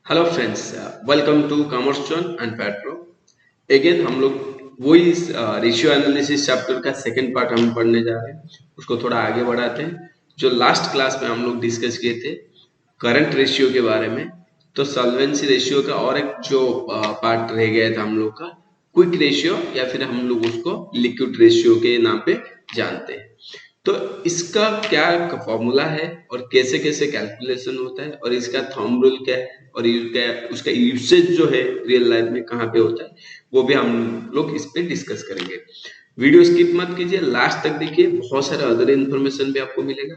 Hello friends, welcome to commerce zone and पैट प्रो। Again हम लोग वही रेशियो एनालिसिस चैप्टर का सेकंड पार्ट हम पढ़ने जा रहे हैं। उसको थोड़ा आगे बढ़ाते हैं। जो लास्ट क्लास में हम लोग डिस्कस किए थे करंट रेशियो के बारे में, तो सॉल्वेंसी रेशियो का और एक जो पार्ट रह गया था हम लोग का क्विक रेशियो, या फिर हम लोग उसको लिक्विड रेशियो के नाम पे जानते हैं। तो इसका क्या फॉर्मूला है और कैसे कैसे कैलकुलेशन होता है और इसका थंब रूल क्या है और उसका यूसेज जो है रियल लाइफ में कहाँ पे होता है, वो भी हम लोग इस पे डिस्कस करेंगे। वीडियो स्किप मत कीजिए, लास्ट तक देखिए, बहुत सारा अदर इन्फॉर्मेशन भी आपको मिलेगा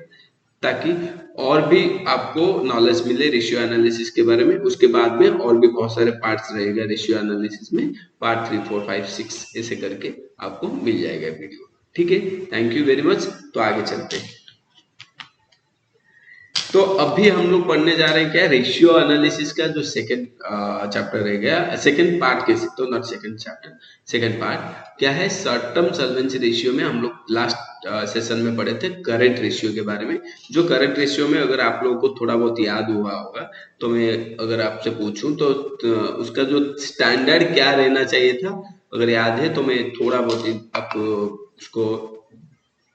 ताकि और भी आपको नॉलेज मिले रेशियो एनालिसिस के बारे में। उसके बाद में और भी बहुत सारे पार्ट्स रहेगा रेशियो एनालिसिस में, पार्ट 3, 4, 5, 6 ऐसे करके आपको मिल जाएगा वीडियो। ठीक है, थैंक यू वेरी मच। तो आगे चलते हैं। तो अभी हम लोग पढ़ने जा रहे हैं क्या, रेशियो एनालिसिस का जो सेकंड चैप्टर रह गया, सेकंड पार्ट कह सकते हो, not second chapter, second part क्या है। शॉर्ट टर्म सॉल्वेंसी रेशियो में हम लोग लास्ट सेशन में पढ़े थे करंट रेशियो के बारे में। जो करंट रेशियो में अगर आप लोगों को थोड़ा बहुत याद हुआ होगा, तो मैं अगर आपसे पूछूं तो उसका जो स्टैंडर्ड क्या रहना चाहिए था, अगर याद है तो मैं थोड़ा बहुत आपको उसको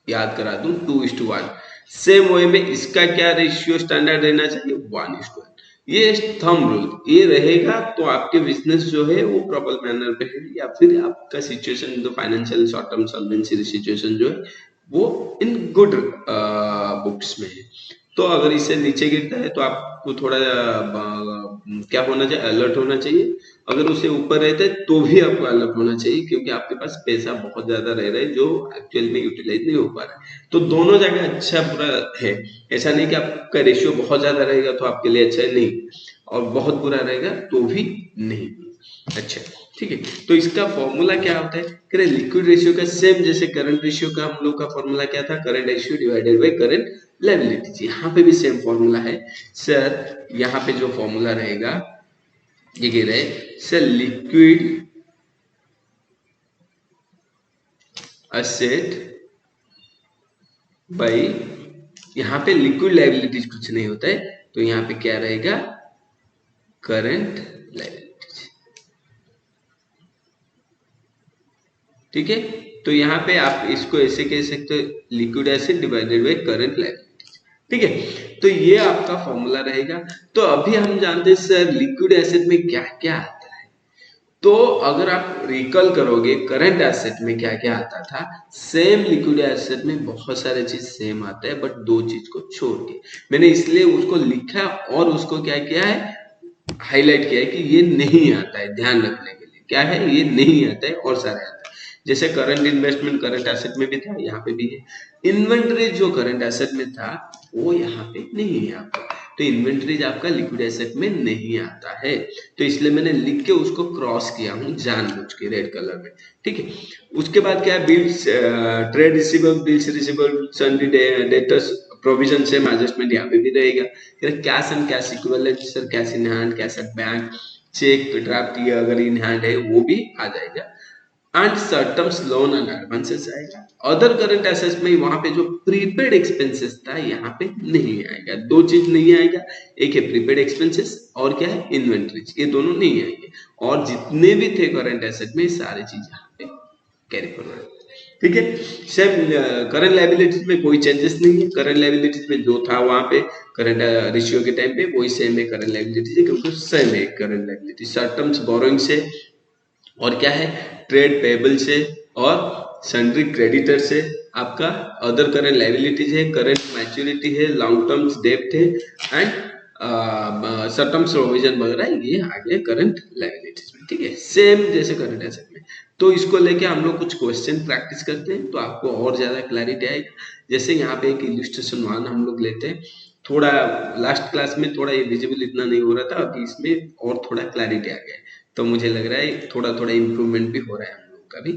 याद करा दूं। 2:1। सेम वे में इसका क्या रेशियो स्टैंडर्ड रहना चाहिए, 1:1। ये थंब रूल ये रहेगा तो आपके बिजनेस जो है वो प्रॉपर मैनर पे है, या फिर आपका सिचुएशन जो financial short term solvency situation जो है वो इन गुड बुक्स में है। तो अगर इससे नीचे गिरता है तो आपको थोड़ा क्या होना चाहिए, अलर्ट होना चाहिए। अगर उसे ऊपर रहता है तो भी आपको अलर्ट होना चाहिए, क्योंकि आपके पास पैसा बहुत ज्यादा रह रहा है जो एक्चुअल में यूटिलाइज नहीं हो पा रहा है। तो दोनों जगह अच्छा बुरा है। ऐसा नहीं कि आपका रेशियो बहुत ज्यादा रहेगा तो आपके लिए अच्छा है, नहीं, और बहुत बुरा रहेगा तो भी नहीं। अच्छा, ठीक है। तो इसका फॉर्मूला क्या होता है, करें लिक्विड रेशियो का सेम जैसे करंट रेशियो का हम लोग का फॉर्मूला क्या था, current ratio divided by current liability. यहाँ पे भी सेम फॉर्मूला है सर। यहाँ पे जो फॉर्मूला रहेगा ये कह रहे सर, लिक्विड असेट बाई, यहाँ पे लिक्विड लायबिलिटीज कुछ नहीं होता है, तो यहाँ पे क्या रहेगा, करंट लायबिलिटीज। ठीक है, तो यहाँ पे आप इसको ऐसे कह सकते हो, liquid acid divided by current liabilities. ठीक है, तो ये आपका फॉर्मूला रहेगा। तो अभी हम जानते हैं सर लिक्विड एसिड में क्या क्या आता है। तो अगर आप रिकॉल करोगे करंट एसेट में क्या क्या आता था, सेम लिक्विड एसेट में बहुत सारे चीज सेम आता है, बट दो चीज को छोड़ के मैंने इसलिए उसको लिखा और उसको क्या किया है, हाईलाइट किया है कि ये नहीं आता है। ध्यान रखने के लिए क्या है, ये नहीं आता है और सारे आता है। जैसे करंट इन्वेस्टमेंट करंट एसेट में भी था, यहाँ पे भी है। इन्वेंटरी जो करंट एसेट में था वो यहाँ पे नहीं है आपका, तो इन्वेंटरीज आपका लिक्विड एसेट में नहीं आता है। तो इसलिए मैंने लिख के उसको क्रॉस किया हूँ जानबूझ के रेड कलर में। ठीक है, उसके बाद क्या है, bills, trade receivable, bills receivable, sundry debtors, provision से एडजस्टमेंट यहाँ पे भी रहेगा। Cash and cash equivalent sir, cash in hand, cash at bank, cheque draft ये अगर इन हैंड है वो भी आ जाएगा। And short terms loan and advances आएगा। अदर करंट एसेट्स में वहां पे जो प्रीपेड एक्सपेंसेस था यहाँ पे नहीं आएगा। दो चीज नहीं आएगा, एक है प्रीपेड एक्सपेंसेस और क्या है, इन्वेंट्रीज, ये दोनों नहीं आएंगे। और जितने भी थे करंट एसेट में सारे चीज यहाँ पे कैरी फॉरवर्ड। ठीक है, सेम करंट लायबिलिटीज में कोई चेंजेस नहीं है। करंट लायबिलिटीज में जो था वहां पे करंट रेशियो के टाइम पे वही सेम है करंट लायबिलिटीज है, क्योंकि सेम है current liability. Short terms borrowing से और क्या है, ट्रेड पेबल से और सन्ड्री क्रेडिटर से आपका अदर करंट लायबिलिटीज है, करंट मैच्योरिटी है, लॉन्ग टर्म्स डेब्ट है, एंड शॉर्ट टर्म्स प्रोविजन वगैरह ये आ गए करंट लायबिलिटीज में। ठीक है, सेम जैसे करंट एसेट में। तो इसको लेके हम लोग कुछ क्वेश्चन प्रैक्टिस करते हैं तो आपको और ज्यादा क्लैरिटी आएगा। जैसे यहाँ पे एक इलस्ट्रेशन 1 हम लोग लेते हैं। थोड़ा लास्ट क्लास में थोड़ा ये विजिबल इतना नहीं हो रहा था, अभी इसमें और थोड़ा क्लैरिटी आ गया है। तो मुझे लग रहा है थोड़ा थोड़ा इम्प्रूवमेंट भी हो रहा है हम लोग का भी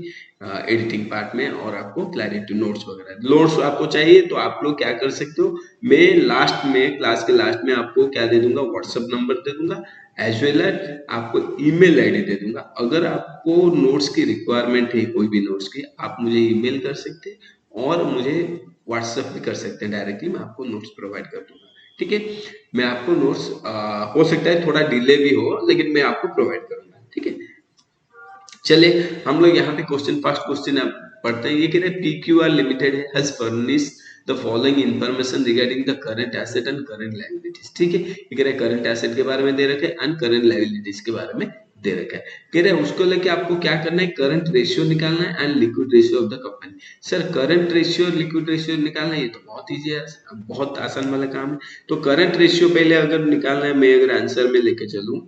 एडिटिंग पार्ट में। और आपको क्लैरिटी नोट्स वगैरह नोट्स आपको चाहिए तो आप लोग क्या कर सकते हो, मैं लास्ट में क्लास के लास्ट में आपको क्या दे दूंगा, व्हाट्सएप नंबर दे दूंगा, एज वेल एज आपको ईमेल आईडी दे दूंगा। अगर आपको नोट्स की रिक्वायरमेंट है, कोई भी नोट्स की, आप मुझे ईमेल कर सकते हैं और मुझे व्हाट्सएप भी कर सकते हैं डायरेक्टली, मैं आपको नोट्स प्रोवाइड कर दूंगा। ठीक है, मैं आपको नोट्स हो सकता है थोड़ा डिले भी हो, लेकिन मैं आपको प्रोवाइड करूंगा। ठीक है, चलिए हम लोग यहाँ पे क्वेश्चन, फर्स्ट क्वेश्चन आप पढ़ते हैं। ये कह रहे हैं PQR limited has furnish the following information regarding the current asset and current liabilities. ठीक है, ये कह रहे हैं करंट एसेट के बारे में दे रखे हैं एंड करंट लायबिलिटीज के बारे में दे रखा है। कह रहे हैं उसको लेके आपको क्या करना है, करंट रेशियो निकालना है and liquid ratio of the company. Sir current ratio और लिक्विड रेशियो निकालना है, ये तो बहुत ईजी है, बहुत आसान वाला काम है। तो करंट रेशियो पहले अगर निकालना है, मैं अगर आंसर में लेके चलूं,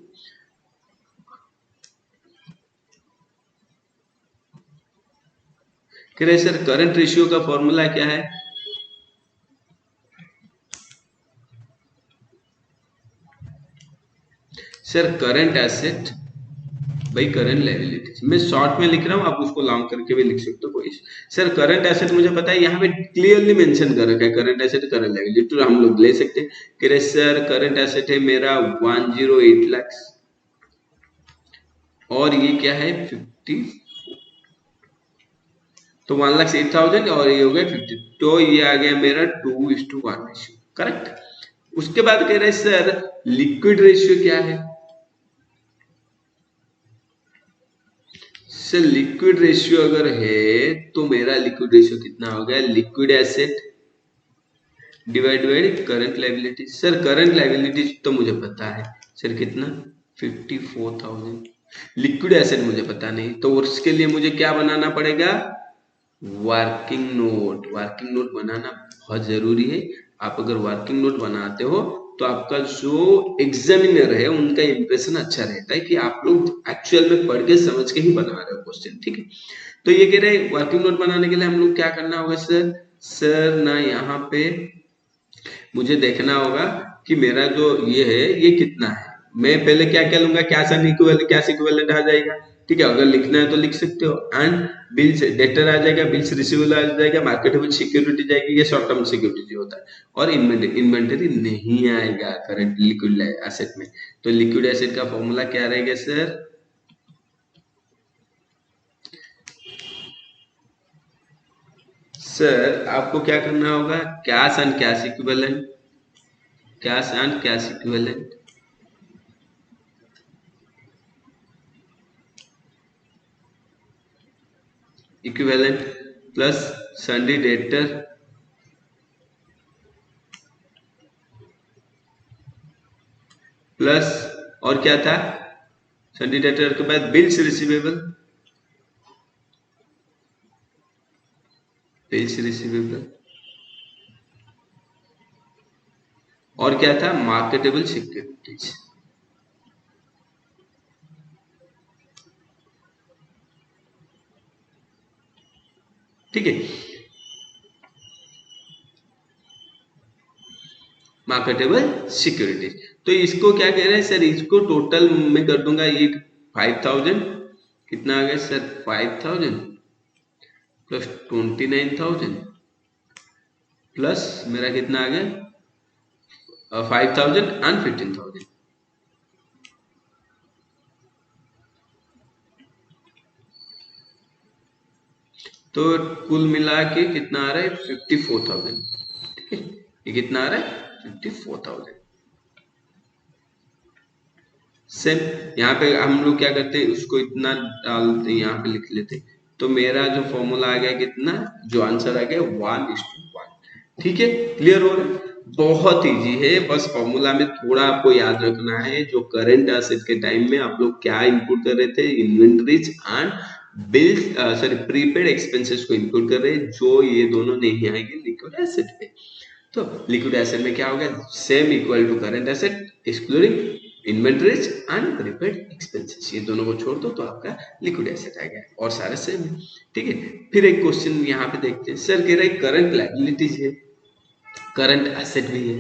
कह रहे सर करंट रेशियो का फॉर्मूला क्या है। सर करंट एसेट भाई करंट लायबिलिटीज, मैं शॉर्ट में लिख रहा हूँ, आप उसको लॉन्ग करके भी लिख सकते हो, कोई। सर करंट एसेट मुझे पता है, यहाँ पे क्लियरली मेंशन कर रखा है करंट एसेट करंट लायबिलिटी, तो हम लोग ले सकते हैं। कह रहे सर करंट एसेट है मेरा 108 लाख, और ये क्या है 50, तो 1,08,000 और ये हो गया 50, तो ये आ गया मेरा 2:1 रेशियो, करेक्ट। उसके बाद कह रहे सर लिक्विड रेशियो क्या है। सर लिक्विड रेशियो अगर है तो मेरा लिक्विड रेशियो कितना हो गया, liquid asset divide by current liability. Sir current liability तो मुझे पता है, सर कितना 54,000। लिक्विड एसेट मुझे पता नहीं, तो उसके लिए मुझे क्या बनाना पड़ेगा, वर्किंग नोट। वर्किंग नोट बनाना बहुत जरूरी है। आप अगर वर्किंग नोट बनाते हो तो आपका जो एग्जामिनर है उनका इंप्रेशन अच्छा रहता है कि आप लोग एक्चुअल में पढ़ के समझ के ही बना रहे हो क्वेश्चन। ठीक है, तो ये कह रहे हैं वर्किंग नोट बनाने के लिए हम लोग क्या करना होगा सर। सर ना यहाँ पे मुझे देखना होगा कि मेरा जो ये है ये कितना है। मैं पहले क्या क्या लूंगा, cash and equivalent, cash equivalent आ जाएगा। ठीक है, अगर लिखना है तो लिख सकते हो। एंड बिल्स डेटर आ जाएगा, बिल्स रिसीवेबल आ जाएगा, मार्केटेबल सिक्योरिटी जाएगी, ये शॉर्ट टर्म सिक्योरिटी होता है। और इन्वेंटरी, इन्वेंटरी नहीं आएगा करंट लिक्विड एसेट में। तो लिक्विड एसेट का फॉर्मूला क्या रहेगा सर, सर आपको क्या करना होगा, cash and cash equivalent, cash and cash equivalent, equivalent plus सन्डी debtor plus, और क्या था, सन्डी डेटर के बाद बिल्स रिसीवेबल, बिल्स रिसीवेबल, और क्या था, मार्केटेबल सिक्योरिटीज। ठीक है, मार्केटेबल सिक्योरिटीज। तो इसको क्या कह रहे हैं सर, इसको टोटल में कर दूंगा, ये 5,000 कितना आ गया सर, 5,000 प्लस 29,000 प्लस मेरा कितना आ गया 5,000 एंड 15,000। तो कुल मिला के कितना आ रहा है 54,000। ठीक है, ये कितना आ रहा है 54,000। सेम यहाँ पे हम लोग क्या करते हैं, उसको इतना डालते हैं, यहाँ पे लिख लेते हैं। तो मेरा जो फॉर्मूला आ गया कितना, जो आंसर आ गया 1:1। ठीक है, क्लियर हो रहा है, बहुत इजी है। बस फॉर्मूला में थोड़ा आपको याद रखना है, जो करंट एसेट के टाइम में आप लोग क्या इनपुट कर रहे थे, inventories and bills, sorry prepaid expenses को इनपुट कर रहे हैं, जो ये दोनों नहीं आएंगे लिक्विड एसेट पे। तो लिक्विड एसेट में क्या होगा, same equal to current asset excluding inventories and prepaid expenses, ये दोनों को छोड़ दो तो आपका लिक्विड एसेट आ गया, और सारे सेम है। ठीक है, फिर एक क्वेश्चन यहाँ पे देखते हैं। सर कह रहे हैं करंट लायबिलिटीज है, करंट एसेट भी है,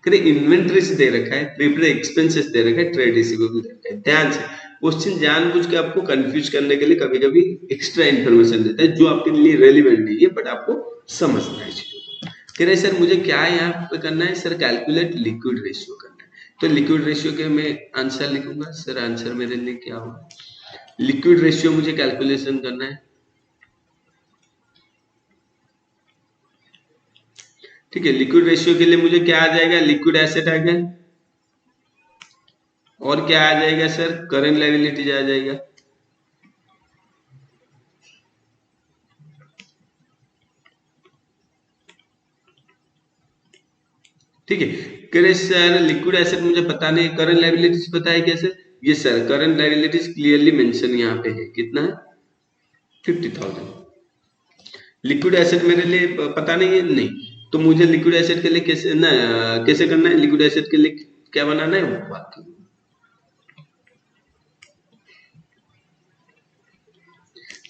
कह रहे इन्वेंटरीज दे रखा है, प्रीपेड एक्सपेंसेस दे रखा है, ट्रेड रिसीवेबल दे रखा है। ध्यान से क्वेश्चन जानबूझ के आपको कंफ्यूज करने के लिए कभी कभी एक्स्ट्रा इन्फॉर्मेशन देता है जो आपके लिए रेलिवेंट नहीं है, बट आपको समझना है चीजों को। कह रहे सर मुझे क्या यहाँ पे करना है, सर कैलकुलेट लिक्विड रेशियो करना है। तो लिक्विड रेशियो के मैं आंसर लिखूंगा। सर आंसर मेरे लिए क्या होगा, लिक्विड रेशियो मुझे कैलकुलेशन करना है। ठीक है, लिक्विड रेशियो के लिए मुझे क्या आ जाएगा, लिक्विड एसेट आ गया, और क्या आ जाएगा सर, करंट लायबिलिटीज आ जाएगा। ठीक है, कह रहे सर लिक्विड एसेट मुझे पता नहीं, करंट लायबिलिटीज पता है कैसे, ये sir current liabilities clearly mention यहाँ पे है, कितना है 50,000। लिक्विड एसेट मेरे लिए पता नहीं है, नहीं, तो मुझे लिक्विड एसेट के लिए कैसे ना, कैसे करना है, लिक्विड एसेट के लिए क्या बनाना है, वर्किंग।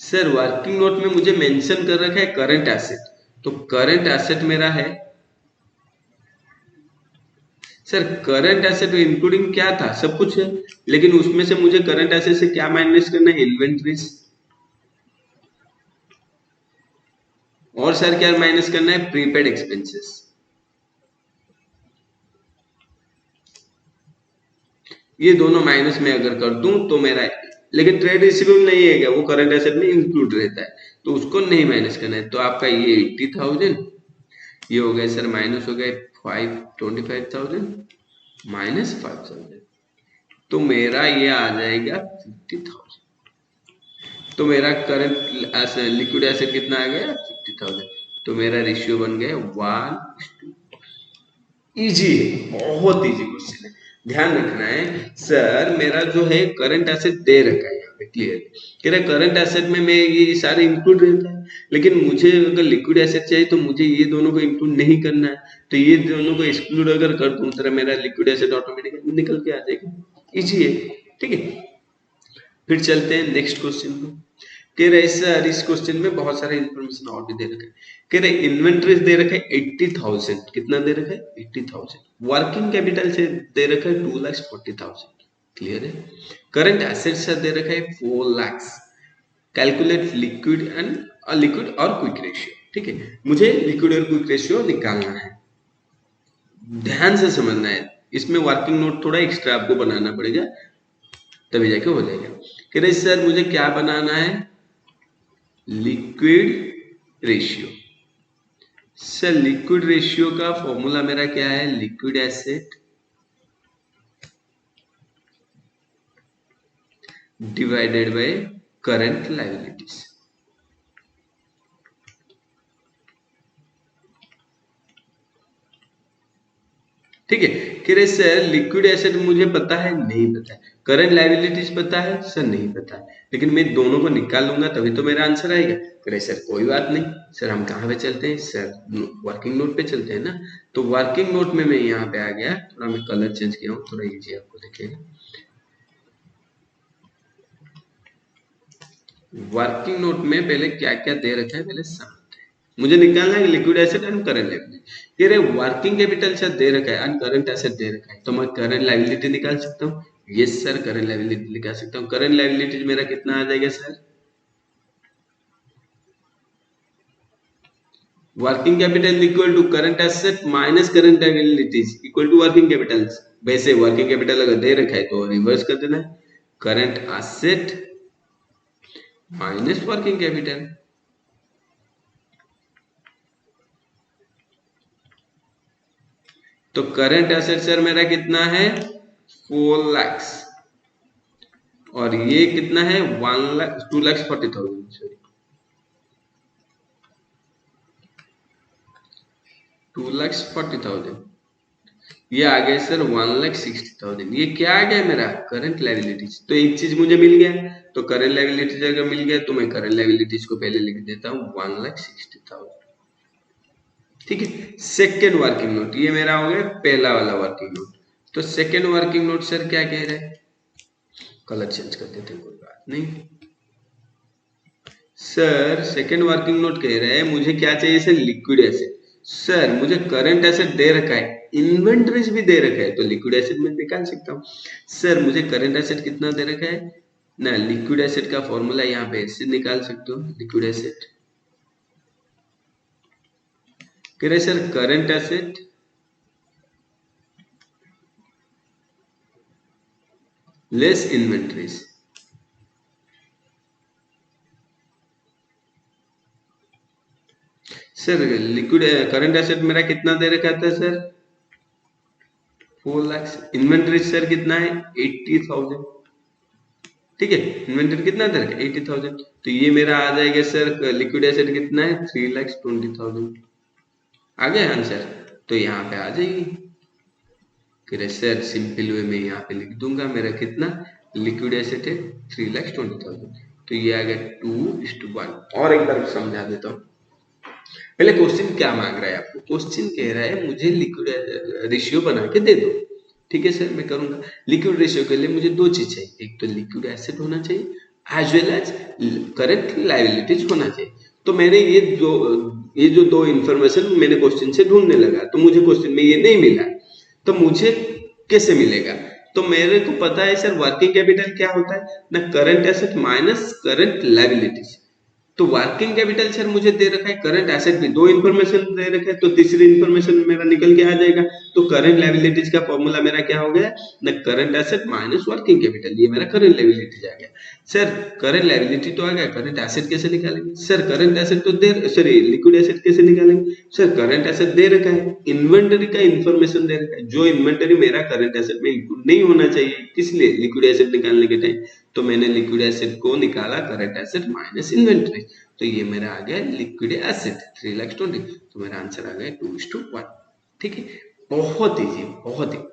सर वर्किंग नोट में मुझे मेंशन कर रखा है करंट एसेट, तो करंट एसेट मेरा है सर, करंट एसेट इंक्लूडिंग क्या था, सब कुछ है, लेकिन उसमें से मुझे करंट एसेट से क्या माइनस करना है, इन्वेंट्रीज, और सर क्या माइनस करना है, प्रीपेड एक्सपेंसेस। ये दोनों माइनस में अगर कर दूं तो मेरा, लेकिन ट्रेड रिसीवेबल नहीं है क्या, वो करंट एसेट में इंक्लूड रहता है, तो उसको नहीं माइनस करना है, तो आपका ये 80,000, ये हो गया सर माइनस हो गए 25,000 माइनस 5,000, तो मेरा ये आ जाएगा 50,000। तो मेरा करंट लिक्विड एसेट कितना आ गया 50,000, तो मेरा रेशियो बन गया 1:। इजी है, बहुत इजी क्वेश्चन है, ध्यान रखना है। सर मेरा जो है करंट एसेट दे रखा है यहाँ पे क्लियर, कह रहा करंट एसेट में मैं ये सारे इंक्लूड रहता है, लेकिन मुझे अगर लिक्विड एसेट चाहिए तो मुझे ये दोनों को इंक्लूड नहीं करना है, तो ये दोनों को एक्सक्लूड अगर कर दूं तो मेरा लिक्विड एसेट ऑटोमेटिकली निकल के आ जाएगा, इजी है। ठीक है, फिर चलते हैं नेक्स्ट क्वेश्चन को। कह रहे सर इस क्वेश्चन में बहुत सारे इंफॉर्मेशन और भी दे रखा है, कह रहे इन्वेंट्रीज दे रखा है 80,000, कितना दे रखा है 80,000, वर्किंग कैपिटल से दे रखा है 2,40,000, क्लियर है। करंट एसेट से दे रखा है 4 lakh, calculate liquid and liquid और क्विक रेशियो। ठीक है, मुझे लिक्विड और क्विक रेशियो निकालना है, ध्यान से समझना है, इसमें वर्किंग नोट थोड़ा एक्स्ट्रा आपको बनाना पड़ेगा तभी जाके हो जाएगा। कह रहे सर मुझे क्या बनाना है, liquid ratio. Sir liquid ratio का फॉर्मूला मेरा क्या है, liquid asset divided by current liabilities. ठीक है, कह रहे सर लिक्विड एसेट मुझे पता है, नहीं पता है, करंट लायबिलिटीज पता है सर, नहीं पता है, लेकिन मैं दोनों को निकाल लूंगा तभी तो मेरा आंसर आएगा। कह रहे सर कोई बात नहीं, सर हम कहाँ पे चलते हैं सर, वर्किंग नोट पे चलते हैं ना, तो वर्किंग नोट में मैं यहाँ पे आ गया, थोड़ा मैं कलर चेंज किया हूँ, थोड़ा इजी आपको दिखेगा। वर्किंग नोट में पहले क्या क्या दे रखा है पहले समझते हैं, मुझे निकालना है liquid asset and current liability. ये वर्किंग कैपिटल से दे रखा है एंड करंट एसेट दे रखा है, तो मैं करंट लायबिलिटी निकाल सकता हूँ, यस सर करंट लायबिलिटी निकाल सकता हूँ। करंट लायबिलिटी मेरा कितना आ जाएगा sir, working capital equal to current asset minus current liabilities equal to working capital. वैसे वर्किंग कैपिटल अगर दे रखा है तो रिवर्स कर देना है, current asset minus working capital. तो करंट एसेट सर मेरा कितना है 4 लाख, और ये कितना है 2,40,000, सॉरी 2,40,000, ये आ गया सर 1,60,000। ये क्या आ गया मेरा करंट लायबिलिटीज, तो एक चीज मुझे मिल गया, तो करंट लायबिलिटीज अगर मिल गया तो मैं करंट लायबिलिटीज को पहले लिख देता हूँ 1,60,000। ठीक है, सेकेंड वर्किंग नोट, ये मेरा हो गया पहला वाला वर्किंग नोट। तो सेकेंड वर्किंग नोट सर क्या कह रहे हैं, कलर चेंज कर देते हैं, कोई बात नहीं। सर सेकेंड वर्किंग नोट कह रहे हैं मुझे क्या चाहिए सर, लिक्विड एसेट। सर मुझे करंट एसेट दे रखा है, इन्वेंटरीज भी दे रखा है, तो लिक्विड एसेट में निकाल सकता हूँ। सर मुझे करंट एसेट कितना दे रखा है ना, लिक्विड एसेट का फॉर्मूला यहाँ पे ऐसे निकाल सकते हो, लिक्विड एसेट कह रहे sir current asset less inventories. Sir liquid current asset मेरा कितना दे रखा था सर 4 लाख। इन्वेंटरी सर कितना है 80,000। ठीक है, इन्वेंटरी कितना दे रखा है 80,000। तो ये मेरा आ जाएगा सर लिक्विड एसेट कितना है 3,20,000। आ गया आंसर। तो यहाँ पे आ जाएगी। फिर सर सिंपल वे में यहाँ पे लिख दूंगा मेरा कितना लिक्विड एसेट है 3,20,000। तो ये आ गया 2:1। और एक बार समझा देता हूँ। पहले क्वेश्चन क्या मांग रहा है आपको, क्वेश्चन कह रहा है मुझे लिक्विड रेशियो बना के दे दो। ठीक है सर मैं करूंगा। लिक्विड रेशियो के लिए मुझे दो चीज चाहिए, एक तो लिक्विड एसेट होना चाहिए as well as current liabilities होना चाहिए। तो मैंने ये जो दो इंफॉर्मेशन मैंने क्वेश्चन से ढूंढने लगा, तो मुझे क्वेश्चन में ये नहीं मिला, तो मुझे कैसे मिलेगा। तो मेरे को पता है सर वर्किंग कैपिटल क्या होता है ना, current asset minus current liabilities. तो वर्किंग कैपिटल सर मुझे दे रखा है, करंट एसेट भी दो इन्फॉर्मेशन दे रखा है, तो तीसरी इन्फॉर्मेशन मेरा निकल के आ जाएगा। तो करंट लायबिलिटीज का फॉर्मूला मेरा क्या हो गया ना, current asset minus working capital. ये मेरा करंट लायबिलिटीज आ गया। सर करंट लायबिलिटी तो आ गया, करंट एसेट कैसे निकालेंगे सर, करंट एसेट तो दे सॉरी लिक्विड एसेट कैसे निकालेंगे सर, करंट एसेट दे रखा है, इन्वेंटरी का इन्फॉर्मेशन दे रखा है, जो इन्वेंटरी मेरा करंट एसेट में इंक्लूड नहीं होना चाहिए, इसलिए लिक्विड एसेट निकालने के टाइम तो मैंने लिक्विड एसेट को निकाला करंट एसेट माइनस इन्वेंटरी। तो ये मेरा आ गया लिक्विड एसेट 3,20,000। तो मेरा आंसर आ गया 2:1। ठीक है, बहुत इजी, बहुत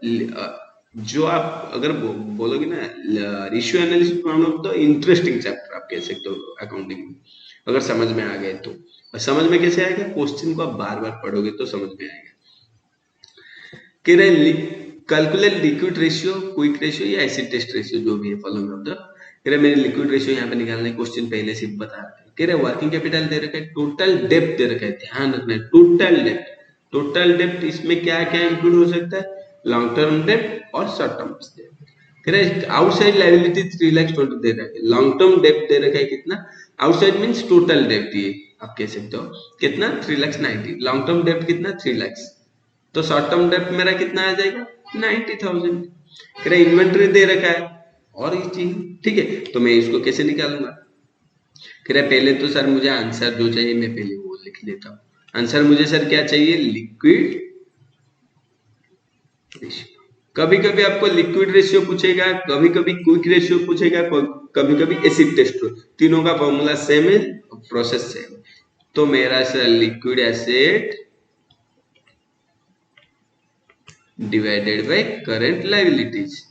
जो आप अगर बोलोगे ना ratio analysis one of the interesting chapter आप कह सकते हो अकाउंटिंग में, अगर समझ में आ गए तो। और समझ में कैसे आएगा, क्वेश्चन को आप बार बार पढ़ोगे तो समझ में आएगा। कह रहे calculate liquid ratio, quick ratio या एसिड टेस्ट रेशियो, जो भी है फॉलोइंग ऑफ द। कह रहे मैंने लिक्विड रेशियो यहाँ पे निकालना है, क्वेश्चन पहले से बता रहे। कह रहे वर्किंग कैपिटल दे रखा है, टोटल डेप्थ दे रखा है, ध्यान रखना है टोटल डेप्थ। टोटल डेप्थ इसमें क्या क्या इंक्लूड हो सकता है, लॉन्ग टर्म डेप्थ और शॉर्ट टर्म डेप्थ। कह रहे आउटसाइड लायबिलिटी 3,20,000 दे रखा है, लॉन्ग टर्म डेप्थ दे रखा है कितना, आउटसाइड मींस टोटल डेप्थ, ये आप कह सकते हो कितना 3,90,000, लॉन्ग टर्म डेप्थ कितना 3 लाख। तो शॉर्ट टर्म डेप्थ मेरा कितना आ जाएगा 90,000। कह रहे इन्वेंटरी दे रखा है और ये चीज। ठीक है, तो मैं इसको कैसे निकालूंगा। कह रहे पहले तो सर मुझे आंसर जो चाहिए मैं पहले वो लिख लेता हूँ। आंसर मुझे सर क्या चाहिए, लिक्विड रेशियो। कभी कभी आपको लिक्विड रेशियो पूछेगा, कभी कभी क्विक रेशियो पूछेगा, कभी कभी एसिड टेस्ट। तीनों का फॉर्मूला सेम है, प्रोसेस सेम। तो मेरा sir liquid acid divided by current liabilities.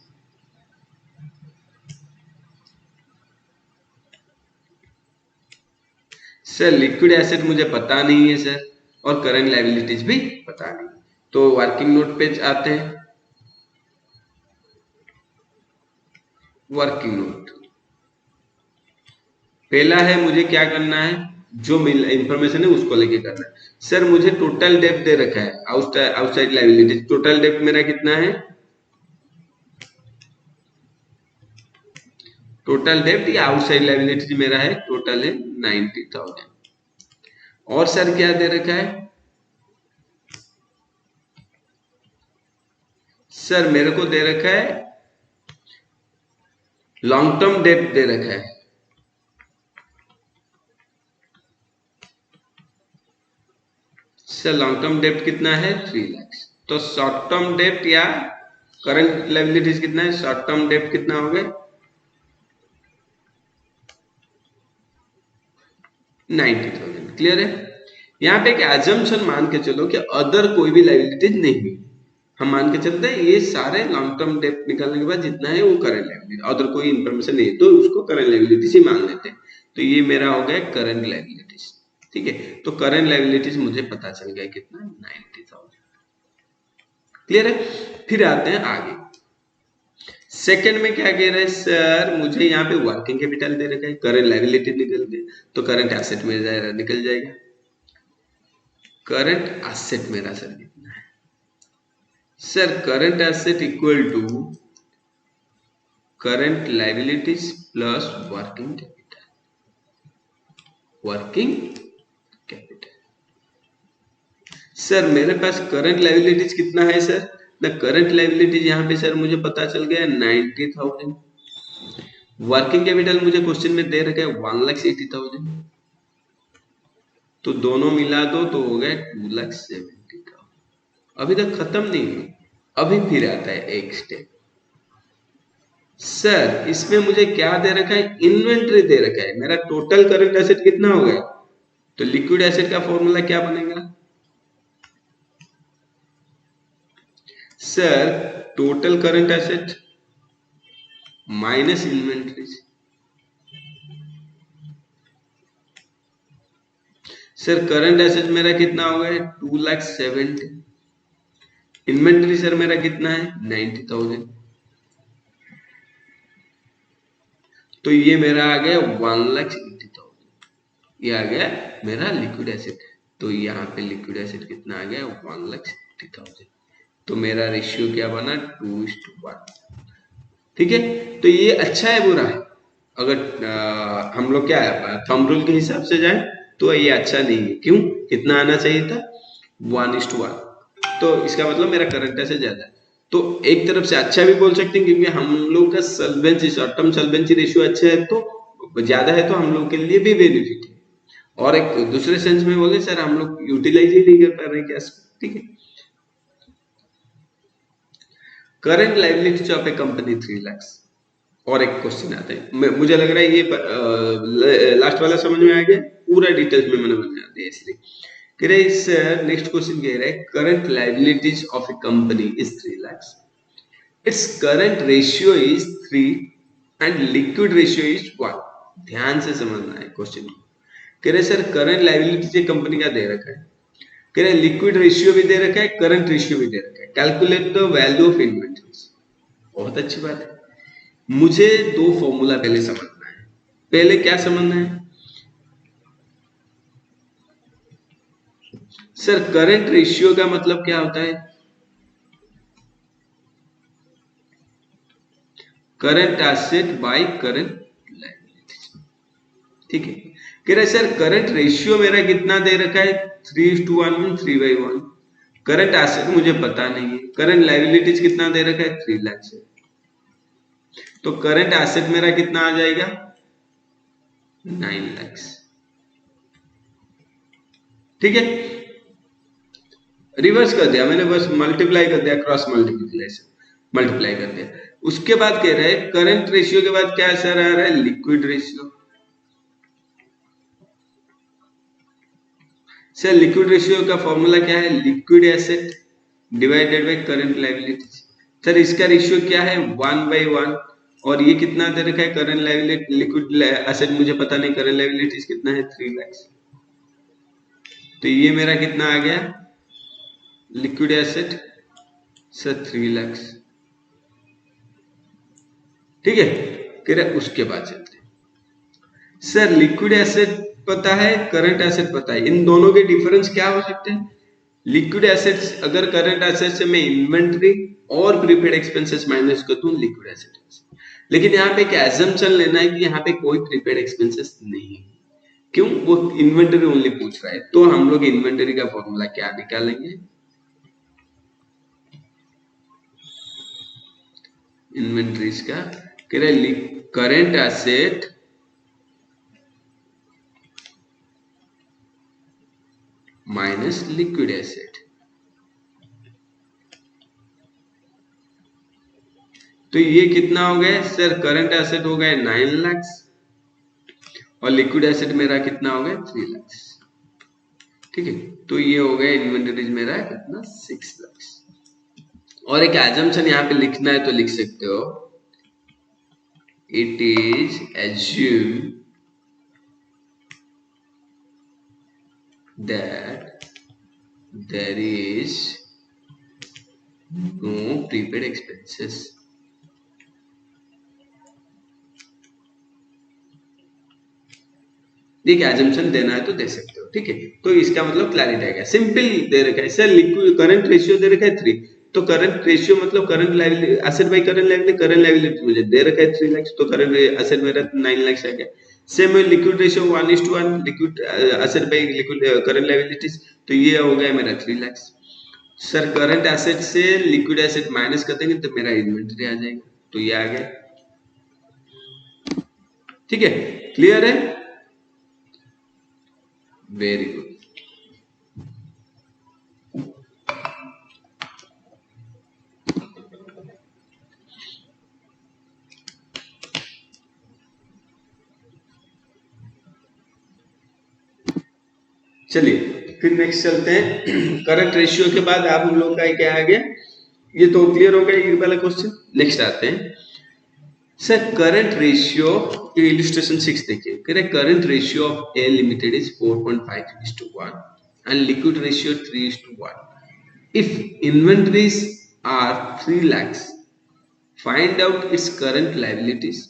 Sir liquid asset मुझे पता नहीं है सर, और करंट लायबिलिटीज भी पता नहीं। तो वर्किंग नोट पे आते हैं। वर्किंग नोट पहला है, मुझे क्या करना है, जो इंफॉर्मेशन है उसको लेके करना है। सर मुझे टोटल डेप्थ दे रखा है, आउटसाइड लायबिलिटीज। टोटल डेप्थ मेरा कितना है, टोटल डेप्थ या आउटसाइड लायबिलिटीज मेरा है टोटल है 90,000। और सर क्या दे रखा है, सर मेरे को दे रखा है लॉन्ग टर्म डेप्थ दे रखा है। सर लॉन्ग टर्म डेप्थ कितना है 3 लाख। तो शॉर्ट टर्म डेप्थ या करंट लायबिलिटीज कितना है, शॉर्ट टर्म डेप्थ कितना हो गया 90,000। क्लियर है। यहाँ पे एक एजम्पशन मान के चलो कि अदर कोई भी लायबिलिटीज नहीं है। हम मान के चलते हैं ये सारे लॉन्ग टर्म डेप्थ निकालने के बाद जितना है वो करंट लायबिलिटी, अदर कोई इंफॉर्मेशन नहीं है तो उसको करंट लायबिलिटीज ही मान लेते हैं। तो ये मेरा हो गया करंट लायबिलिटीज। ठीक है, तो करंट लायबिलिटीज मुझे पता चल गया कितना 90,000। क्लियर है। फिर आते हैं आगे। सेकंड में क्या कह रहे हैं सर, मुझे यहाँ पे वर्किंग कैपिटल दे रखा है, करंट लायबिलिटी निकल गए, तो करंट एसेट में निकल जाएगा। करंट एसेट मेरा सर कितना है, sir current asset equal to current liabilities plus working capital. Working capital sir मेरे पास करंट लायबिलिटीज कितना है सर ना, करंट लायबिलिटीज यहाँ पे सर मुझे पता चल गया 90,000। वर्किंग कैपिटल मुझे क्वेश्चन में दे रखा है 1,80,000। तो दोनों मिला दो तो हो गए 2,70,000 का। अभी तक खत्म नहीं हुई, अभी फिर आता है एक स्टेप। सर इसमें मुझे क्या दे रखा है, इन्वेंट्री दे रखा है, मेरा टोटल करंट एसेट कितना हो गया, तो लिक्विड एसेट का फॉर्मूला क्या बनेगा sir, total current asset minus inventory. Sir current asset मेरा कितना हो गया 2,70,000, इन्वेंट्री सर मेरा कितना है 90,000, तो ये मेरा आ गया 1,80,000, ये आ गया मेरा लिक्विड एसेट। तो यहाँ पे लिक्विड एसेट कितना आ गया 1,80,000, तो मेरा रेशियो क्या बना 2:1। ठीक है, तो ये अच्छा है बुरा है, अगर हम लोग क्या है थंब रूल के हिसाब से जाए तो ये अच्छा नहीं है। क्यों, कितना आना चाहिए था 1:1, तो इसका मतलब मेरा करंट एसेट ज्यादा है। तो एक तरफ से अच्छा भी बोल सकते हैं, क्योंकि हम लोग का solvency, short term solvency ratio अच्छा है, तो ज्यादा है, तो हम लोग के लिए भी बेनिफिट है। और एक दूसरे सेंस में बोले सर हम लोग यूटिलाइज ही नहीं कर पा रहे क्या, ठीक है। Current liabilities of a company 3 lakh. और एक क्वेश्चन आता है, मुझे लग रहा है ये लास्ट वाला समझ में आ गया, पूरा डिटेल्स में मैंने बना दिया इसलिए। कह रहे सर नेक्स्ट क्वेश्चन कह रहा है current liabilities of a company is 3 lakh, it's current ratio is 3 and liquid ratio is 1। ध्यान से समझना है क्वेश्चन को। कह रहे सर करंट लाइबिलिटीज कंपनी का दे रखा है, कह रहे लिक्विड रेशियो भी दे रखा है, करंट रेशियो भी दे रखा है, calculate the value of inventories. बहुत अच्छी बात है, मुझे दो फॉर्मूला पहले समझना है। पहले क्या समझना है सर, करंट रेशियो का मतलब क्या होता है, current asset by current liability. ठीक है, कह रहे सर करंट रेशियो मेरा कितना दे रखा है 3:1, 3/1। करंट एसेट मुझे पता नहीं है, करंट लायबिलिटीज कितना दे रखा है 3 लाख से, तो करंट एसेट मेरा कितना आ जाएगा 9 लाख। ठीक है, रिवर्स कर दिया मैंने, बस मल्टीप्लाई कर दिया, क्रॉस मल्टीप्लिकेशन मल्टीप्लाई कर दिया। उसके बाद कह रहे हैं करंट रेशियो के बाद क्या सर आ रहा है liquid ratio. Sir liquid ratio का फॉर्मूला क्या है, liquid asset divided by current liability. Sir इसका रेशियो क्या है 1/1, और ये कितना दे रखा है करंट लायबिलिटी, लिक्विड एसेट मुझे पता नहीं, करंट लायबिलिटीज कितना है 3 लाख। तो ये मेरा कितना आ गया लिक्विड एसेट सर 3 लाख। ठीक है, कह रहे उसके बाद चलते हैं सर लिक्विड एसेट पता है, करंट एसेट पता है, इन दोनों के डिफरेंस क्या हो सकते हैं। लिक्विड एसेट्स अगर करंट एसेट से मैं इन्वेंट्री और प्रीपेड एक्सपेंसेस माइनस कर दूं लिक्विड एसेट, लेकिन यहाँ पे एक एजम्पशन लेना है कि यहाँ पे कोई प्रीपेड एक्सपेंसेस नहीं है। क्यों, वो इन्वेंटरी ओनली पूछ रहा है, तो हम लोग इन्वेंटरी का फॉर्मूला क्या निकालेंगे, इन्वेंटरीज का current asset minus liquid asset. तो ये कितना हो गया सर, करंट एसेट हो गए 9 लाख और लिक्विड एसेट मेरा कितना हो गया 3 लाख। ठीक है, तो ये हो गया इन्वेंटरीज मेरा कितना 6 लाख। और एक एजम्पशन यहाँ पे लिखना है तो लिख सकते हो, it is assumed that there is no prepaid expenses। देखिए एजम्पशन देना है तो दे सकते हो, ठीक है। तो इसका मतलब क्लैरिटी आएगा, सिंपल दे रखा है सर लिक्विड करंट रेशियो दे रखा है 3, तो करंट रेशियो मतलब current liability asset by current liability, current liability मुझे दे रखा है 3 लाख, तो करंट एसेट मेरा 9 लाख आ गया। Same liquid ratio 1:1, liquid asset by liquid current liabilities, तो ये हो गया मेरा 3 लाख। सर करंट एसेट से लिक्विड एसेट माइनस कर देंगे तो मेरा इन्वेंटरी आ जाएगा, तो ये आ गया। ठीक है, क्लियर है, वेरी गुड। चलिए फिर नेक्स्ट चलते हैं। करंट रेशियो के बाद आप हम लोग का क्या आ गया, ये तो क्लियर हो गया ये वाला क्वेश्चन। नेक्स्ट आते हैं सर करंट रेशियो, इलस्ट्रेशन 6 देखिए, कह रहे current ratio of A limited is 4.5:1 and liquid ratio 3:1। If inventories are 3 lakhs, find out its current liabilities,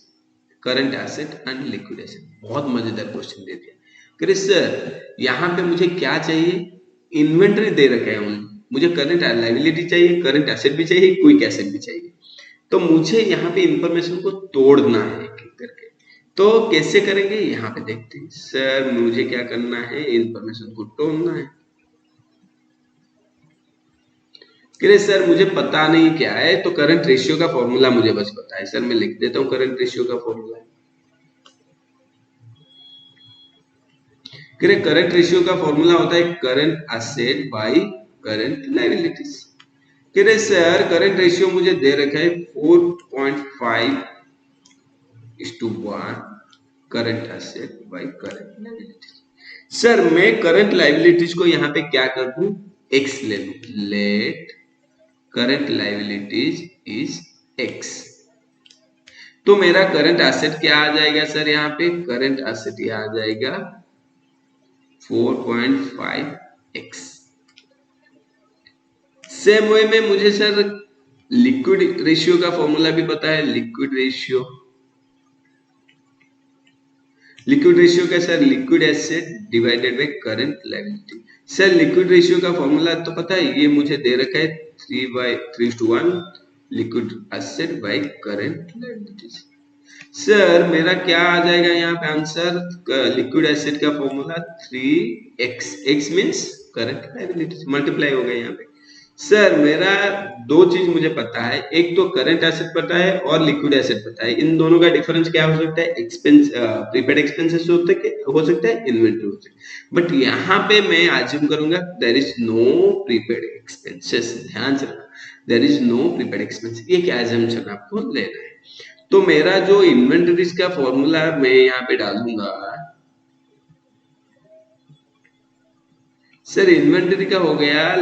current asset and liquid asset. बहुत मजेदार क्वेश्चन दे दिया। कह रहे सर यहाँ पे मुझे क्या चाहिए, इन्वेंटरी दे रखा है ओनली, मुझे करंट लायबिलिटी चाहिए, करंट एसेट भी चाहिए, क्विक एसेट भी चाहिए। तो मुझे यहाँ पे इंफॉर्मेशन को तोड़ना है एक एक करके। तो कैसे करेंगे यहाँ पे देखते हैं। सर मुझे क्या करना है, इंफॉर्मेशन को तोड़ना है। कह रहे सर मुझे पता नहीं क्या है, तो करंट रेशियो का फॉर्मूला मुझे बस पता है। सर मैं लिख देता हूँ करंट रेशियो का फॉर्मूला। कह रहे करंट रेशियो का फॉर्मूला होता है current asset by current liabilities. कह रहे सर करंट रेशियो मुझे दे रखा है 4.5:1 current asset by current liabilities. Sir मैं करंट लायबिलिटीज को यहाँ पे क्या कर दूं, एक्स ले लूं। Let current liabilities is X. तो मेरा करंट एसेट क्या आ जाएगा सर, यहाँ पे करंट एसेट ये आ जाएगा 4.5x। सेम वे में मुझे सर लिक्विड रेशियो का फॉर्मूला भी पता है। लिक्विड रेशियो क्या sir, liquid asset divided by current liability. Sir liquid ratio का फॉर्मूला तो पता है, ये मुझे दे रखा है 3:1 liquid asset by current liabilities. Sir मेरा क्या आ जाएगा यहाँ पे आंसर, लिक्विड एसेट का formula 3x, x means current liabilities, multiply हो गया यहाँ पे। सर मेरा दो चीज मुझे पता है, एक तो करंट एसेट पता है और लिक्विड एसेट पता है। इन दोनों का डिफरेंस क्या हो सकता है, एक्सपेंस, प्रीपेड एक्सपेंसेस हो सकता है, इन्वेंटरी हो सकता है। बट यहाँ पे मैं अज्यूम करूंगा there is no prepaid expenses. ध्यान से रखना, there is no prepaid expense, ये क्या अजम्पशन आपको लेना है। तो मेरा जो इन्वेंटरीज का फॉर्मूला मैं यहाँ पे डालूंगा, सर इन्वेंटरी का हो गया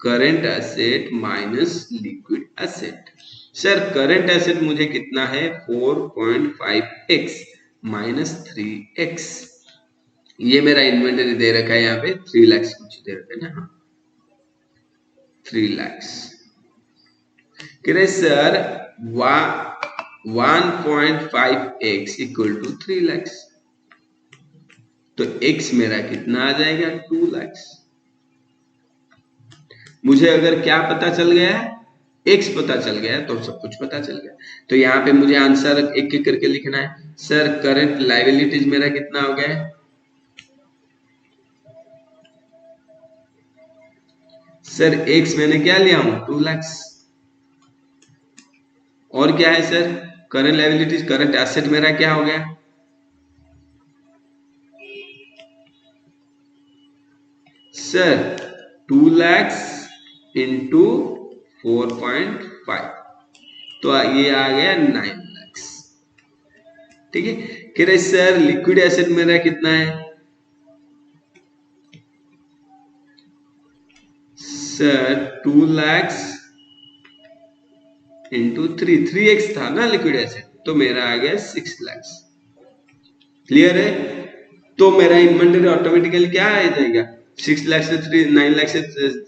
current asset minus liquid asset. Sir current asset मुझे कितना है 4.5x माइनस 3x। ये मेरा इन्वेंटरी दे रखा है यहाँ पे 3 lakhs कुछ दे रखा है ना, 3 lakhs। कह रहे sir 1.5x equal to 3 lakhs, तो x मेरा कितना आ जाएगा 2 lakhs। मुझे अगर क्या पता चल गया है, x पता चल गया तो सब कुछ पता चल गया। तो यहाँ पे मुझे आंसर एक एक करके लिखना है। सर करंट लायबिलिटीज मेरा कितना हो गया है, सर x मैंने क्या लिया हूं 2 lakhs। और क्या है sir current liabilities, current asset मेरा क्या हो गया, सर 2 lakhs इंटू 4.5, तो ये आ गया 9 lakhs। ठीक है। कह रहे सर लिक्विड एसेट मेरा कितना है, सर 2 lakhs इंटू 3x था ना लिक्विड एसेट, तो मेरा आ गया 6 lakhs। क्लियर है। तो मेरा इन्वेंटरी ऑटोमेटिकली क्या आ जाएगा, 6 लाख से 9 लाख से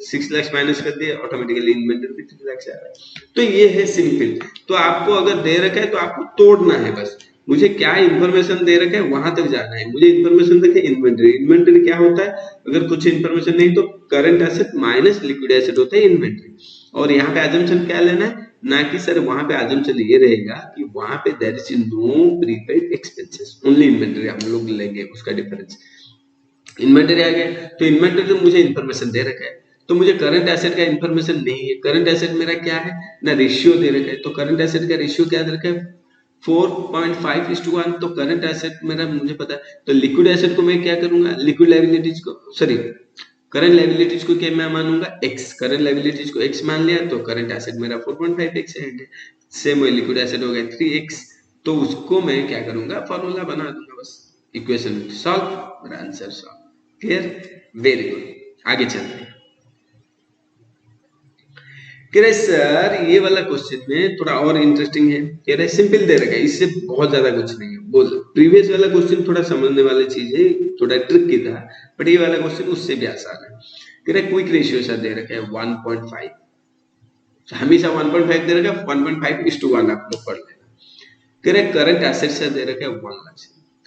6 लाख माइनस कर दिया, ऑटोमेटिकली इन्वेंटरी भी 3 लाख से आ रहा है। तो ये है सिंपल। तो आपको अगर दे रखा है तो आपको तोड़ना है बस। मुझे क्या इंफॉर्मेशन दे रखा है वहां तक जाना है। मुझे इंफॉर्मेशन देखे इन्वेंटरी, इन्वेंटरी क्या होता है, अगर कुछ इंफॉर्मेशन नहीं तो current asset minus liquid asset होता है इन्वेंटरी। और यहाँ पे अजम्पशन क्या लेना है, ना कि सर वहां पे अजम्पशन ये रहेगा कि वहां पे there is no prepaid expenses, only inventory हम लोग लेंगे, उसका डिफरेंस। इन्वेंटरी आ गया, तो इन्वेंटरी तो मुझे इंफॉर्मेशन दे रखा है, तो मुझे करंट एसेट का इंफॉर्मेशन नहीं है। करंट एसेट मेरा क्या है ना, रेशियो दे रखा है, तो करंट एसेट का रेशियो क्या दे रखा है 4.5:1, तो करंट एसेट मेरा मुझे पता है। तो लिक्विड एसेट को मैं क्या करूंगा, लिक्विड लायबिलिटीज को, सॉरी करंट लायबिलिटीज को क्या मैं मानूंगा x, करंट लायबिलिटीज को x मान लिया, तो करंट एसेट मेरा 4.5x है। सेम वही लिक्विड एसेट हो गया 3x, तो उसको मैं क्या करूंगा फॉर्मूला बना दूंगा, बस इक्वेशन सॉल्व, मेरा answer solve. Clear, very good. आगे चलते हैं। कह रहे सर ये वाला क्वेश्चन में थोड़ा और इंटरेस्टिंग है। कह रहे सिंपल दे रखा है, इससे बहुत ज्यादा कुछ नहीं है। बोल, प्रीवियस वाला क्वेश्चन थोड़ा समझने वाली चीज है, थोड़ा ट्रिक की था, बट ये वाला क्वेश्चन उससे भी आसान है। कह रहे क्विक रेशियो सर दे रखा है 1.5, हमेशा 1.5 दे रखा है, 1.5:1 आप लोग पढ़ लेना। कह रहे करंट एसेट सर दे रखा है 1 लाख,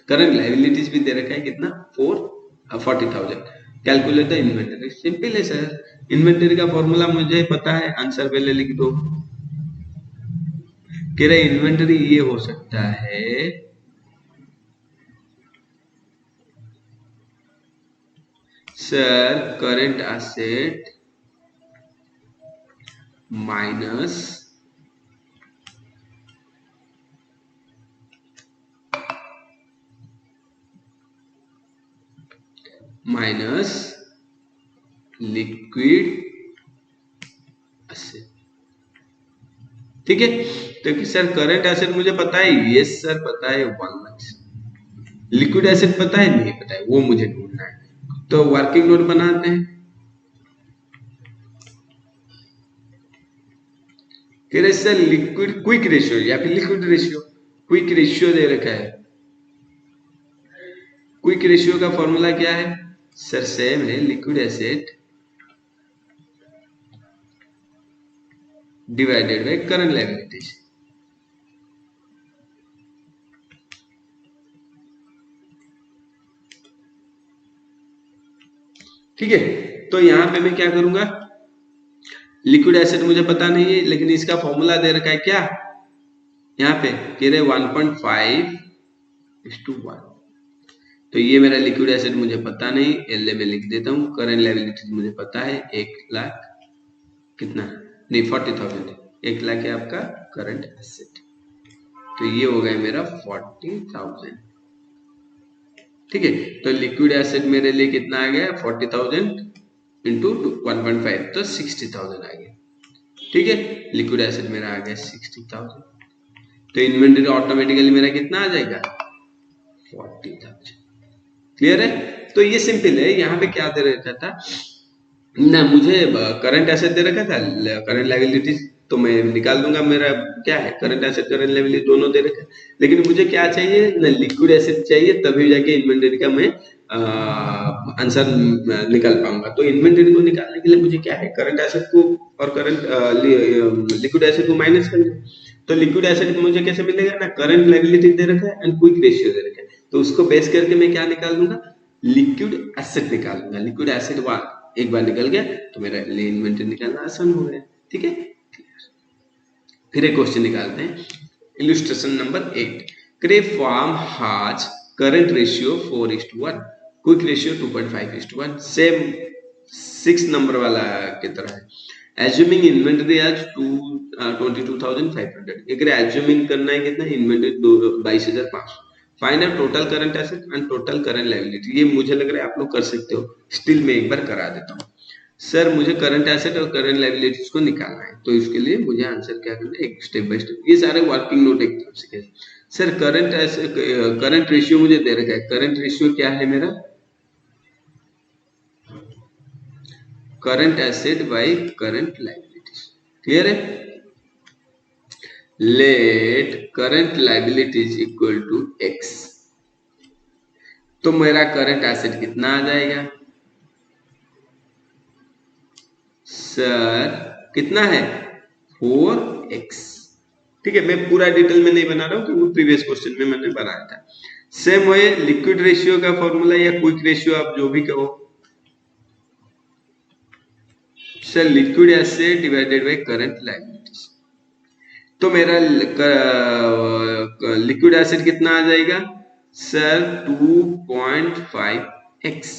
करंट लाइबिलिटीज भी दे रखा है कितना 40,000। कैलकुलेट द इन्वेंटरी, सिंपल है सर, इन्वेंटरी का फॉर्मूला मुझे पता है, आंसर पहले लिख दो। कह रहे इन्वेंटरी ये हो सकता है sir current asset minus liquid asset. ठीक है, तो कि सर करंट एसेट मुझे पता है, यस सर पता है 1 लाख, लिक्विड एसेट पता है नहीं पता है, वो मुझे ढूंढना है। तो वर्किंग नोट बनाते हैं। कह रहे सर लिक्विड क्विक रेशियो या फिर लिक्विड रेशियो, क्विक रेशियो दे रखा है। क्विक रेशियो का फॉर्मूला क्या है सर, सेम है, liquid asset divided by current liabilities. ठीक है, तो यहां पे मैं क्या करूंगा, लिक्विड एसेट मुझे पता नहीं है, लेकिन इसका फॉर्मूला दे रखा है क्या, यहाँ पे कह रहे 1.5:1, तो ये मेरा लिक्विड एसेट मुझे पता नहीं, एल में लिख देता हूँ। करंट लायबिलिटीज मुझे पता है 1 लाख, कितना नहीं 40,000, 1 लाख है आपका करंट एसेट, तो ये हो गया मेरा 40,000। ठीक है, तो लिक्विड एसेट मेरे लिए कितना आ गया 40,000 इंटू 1.5, तो 60,000 आ गया। ठीक है, लिक्विड एसेट मेरा आ गया 60,000, तो इन्वेंटरी ऑटोमेटिकली मेरा कितना आ जाएगा 40,000। क्लियर है, तो ये सिंपल है। यहाँ पे क्या दे रखा था ना, मुझे करंट एसेट दे रखा था, करंट लायबिलिटीज तो मैं निकाल दूंगा, मेरा क्या है करंट एसेट करंट लायबिलिटी दोनों दे रखे, लेकिन मुझे क्या चाहिए ना, लिक्विड एसेट चाहिए, तभी जाके इन्वेंटरी का मैं आंसर निकाल पाऊंगा। तो इन्वेंटरी को निकालने के लिए मुझे क्या है, करंट एसेट को और करंट लिक्विड एसेट को माइनस करना। तो लिक्विड एसेट मुझे कैसे मिलेगा ना, करंट लायबिलिटी दे रखा है एंड क्विक रेशियो दे रखा है, तो उसको बेस करके मैं क्या निकाल दूंगा, लिक्विड एसेट निकाल दूंगा। लिक्विड एसेट एक बार निकल गया तो मेरा इन्वेंटरी निकालना आसान हो गया। ठीक है, फिर एक क्वेश्चन निकालते हैं, illustration number 8। Cray firm has current ratio 4:1, quick ratio 2.5:1, same 6 number वाला की तरह है। एज्यूमिंग इन्वेंटरी आज 22,500, एक एज्यूमिंग करना है कितना, inventory 22,500। Find out total current asset and total current liability. ये मुझे लग रहा है आप लोग कर सकते हो, स्टिल मैं एक बार करा देता हूँ। सर मुझे करंट एसेट और करंट लायबिलिटीज को निकालना है, तो इसके लिए मुझे आंसर क्या करना है, एक स्टेप बाय स्टेप, ये सारे वर्किंग नोट एक तरफ से। Sir current asset current ratio मुझे दे रखा है, करंट रेशियो क्या है मेरा, current asset by current liabilities. Clear है, let current liabilities equal to x, तो मेरा करंट एसेट कितना आ जाएगा सर, कितना है 4x। ठीक है, मैं पूरा डिटेल में नहीं बना रहा हूं क्योंकि प्रीवियस क्वेश्चन में मैंने बनाया था। सेम वे लिक्विड रेशियो का फॉर्मूला या क्विक रेशियो आप जो भी कहो sir, liquid asset divided by current liabilities, तो मेरा लिक्विड एसेट कितना आ जाएगा सर 2.5x।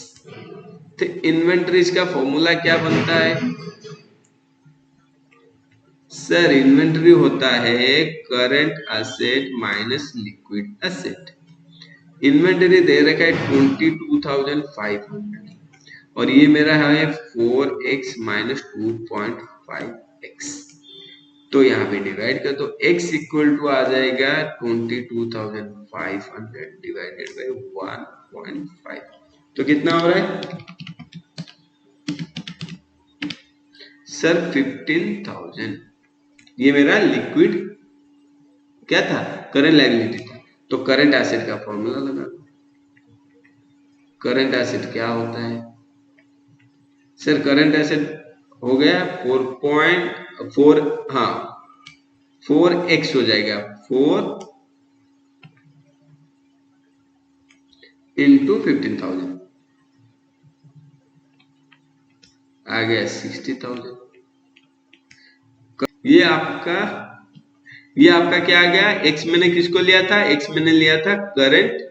तो इन्वेंटरीज का फॉर्मूला क्या बनता है सर, इन्वेंटरी होता है current asset minus liquid asset. Inventory दे रखा है 22,500 और ये मेरा है 4x माइनस 2.5x, तो यहाँ पे डिवाइड कर दो, x इक्वल टू आ जाएगा 22,500 डिवाइडेड बाय 1.5। तो कितना हो रहा है सर 15,000। ये मेरा लिक्विड क्या था, करंट लायबिलिटी था। तो करंट एसेट का फॉर्मूला लगा दो। करंट एसेट क्या होता है सर, करंट एसेट हो गया 4.4, हाँ 4x हो जाएगा, 4 इंटू 15,000 आ गया 60,000। ये आपका क्या आ गया, x मैंने किसको लिया था, x मैंने लिया था करंट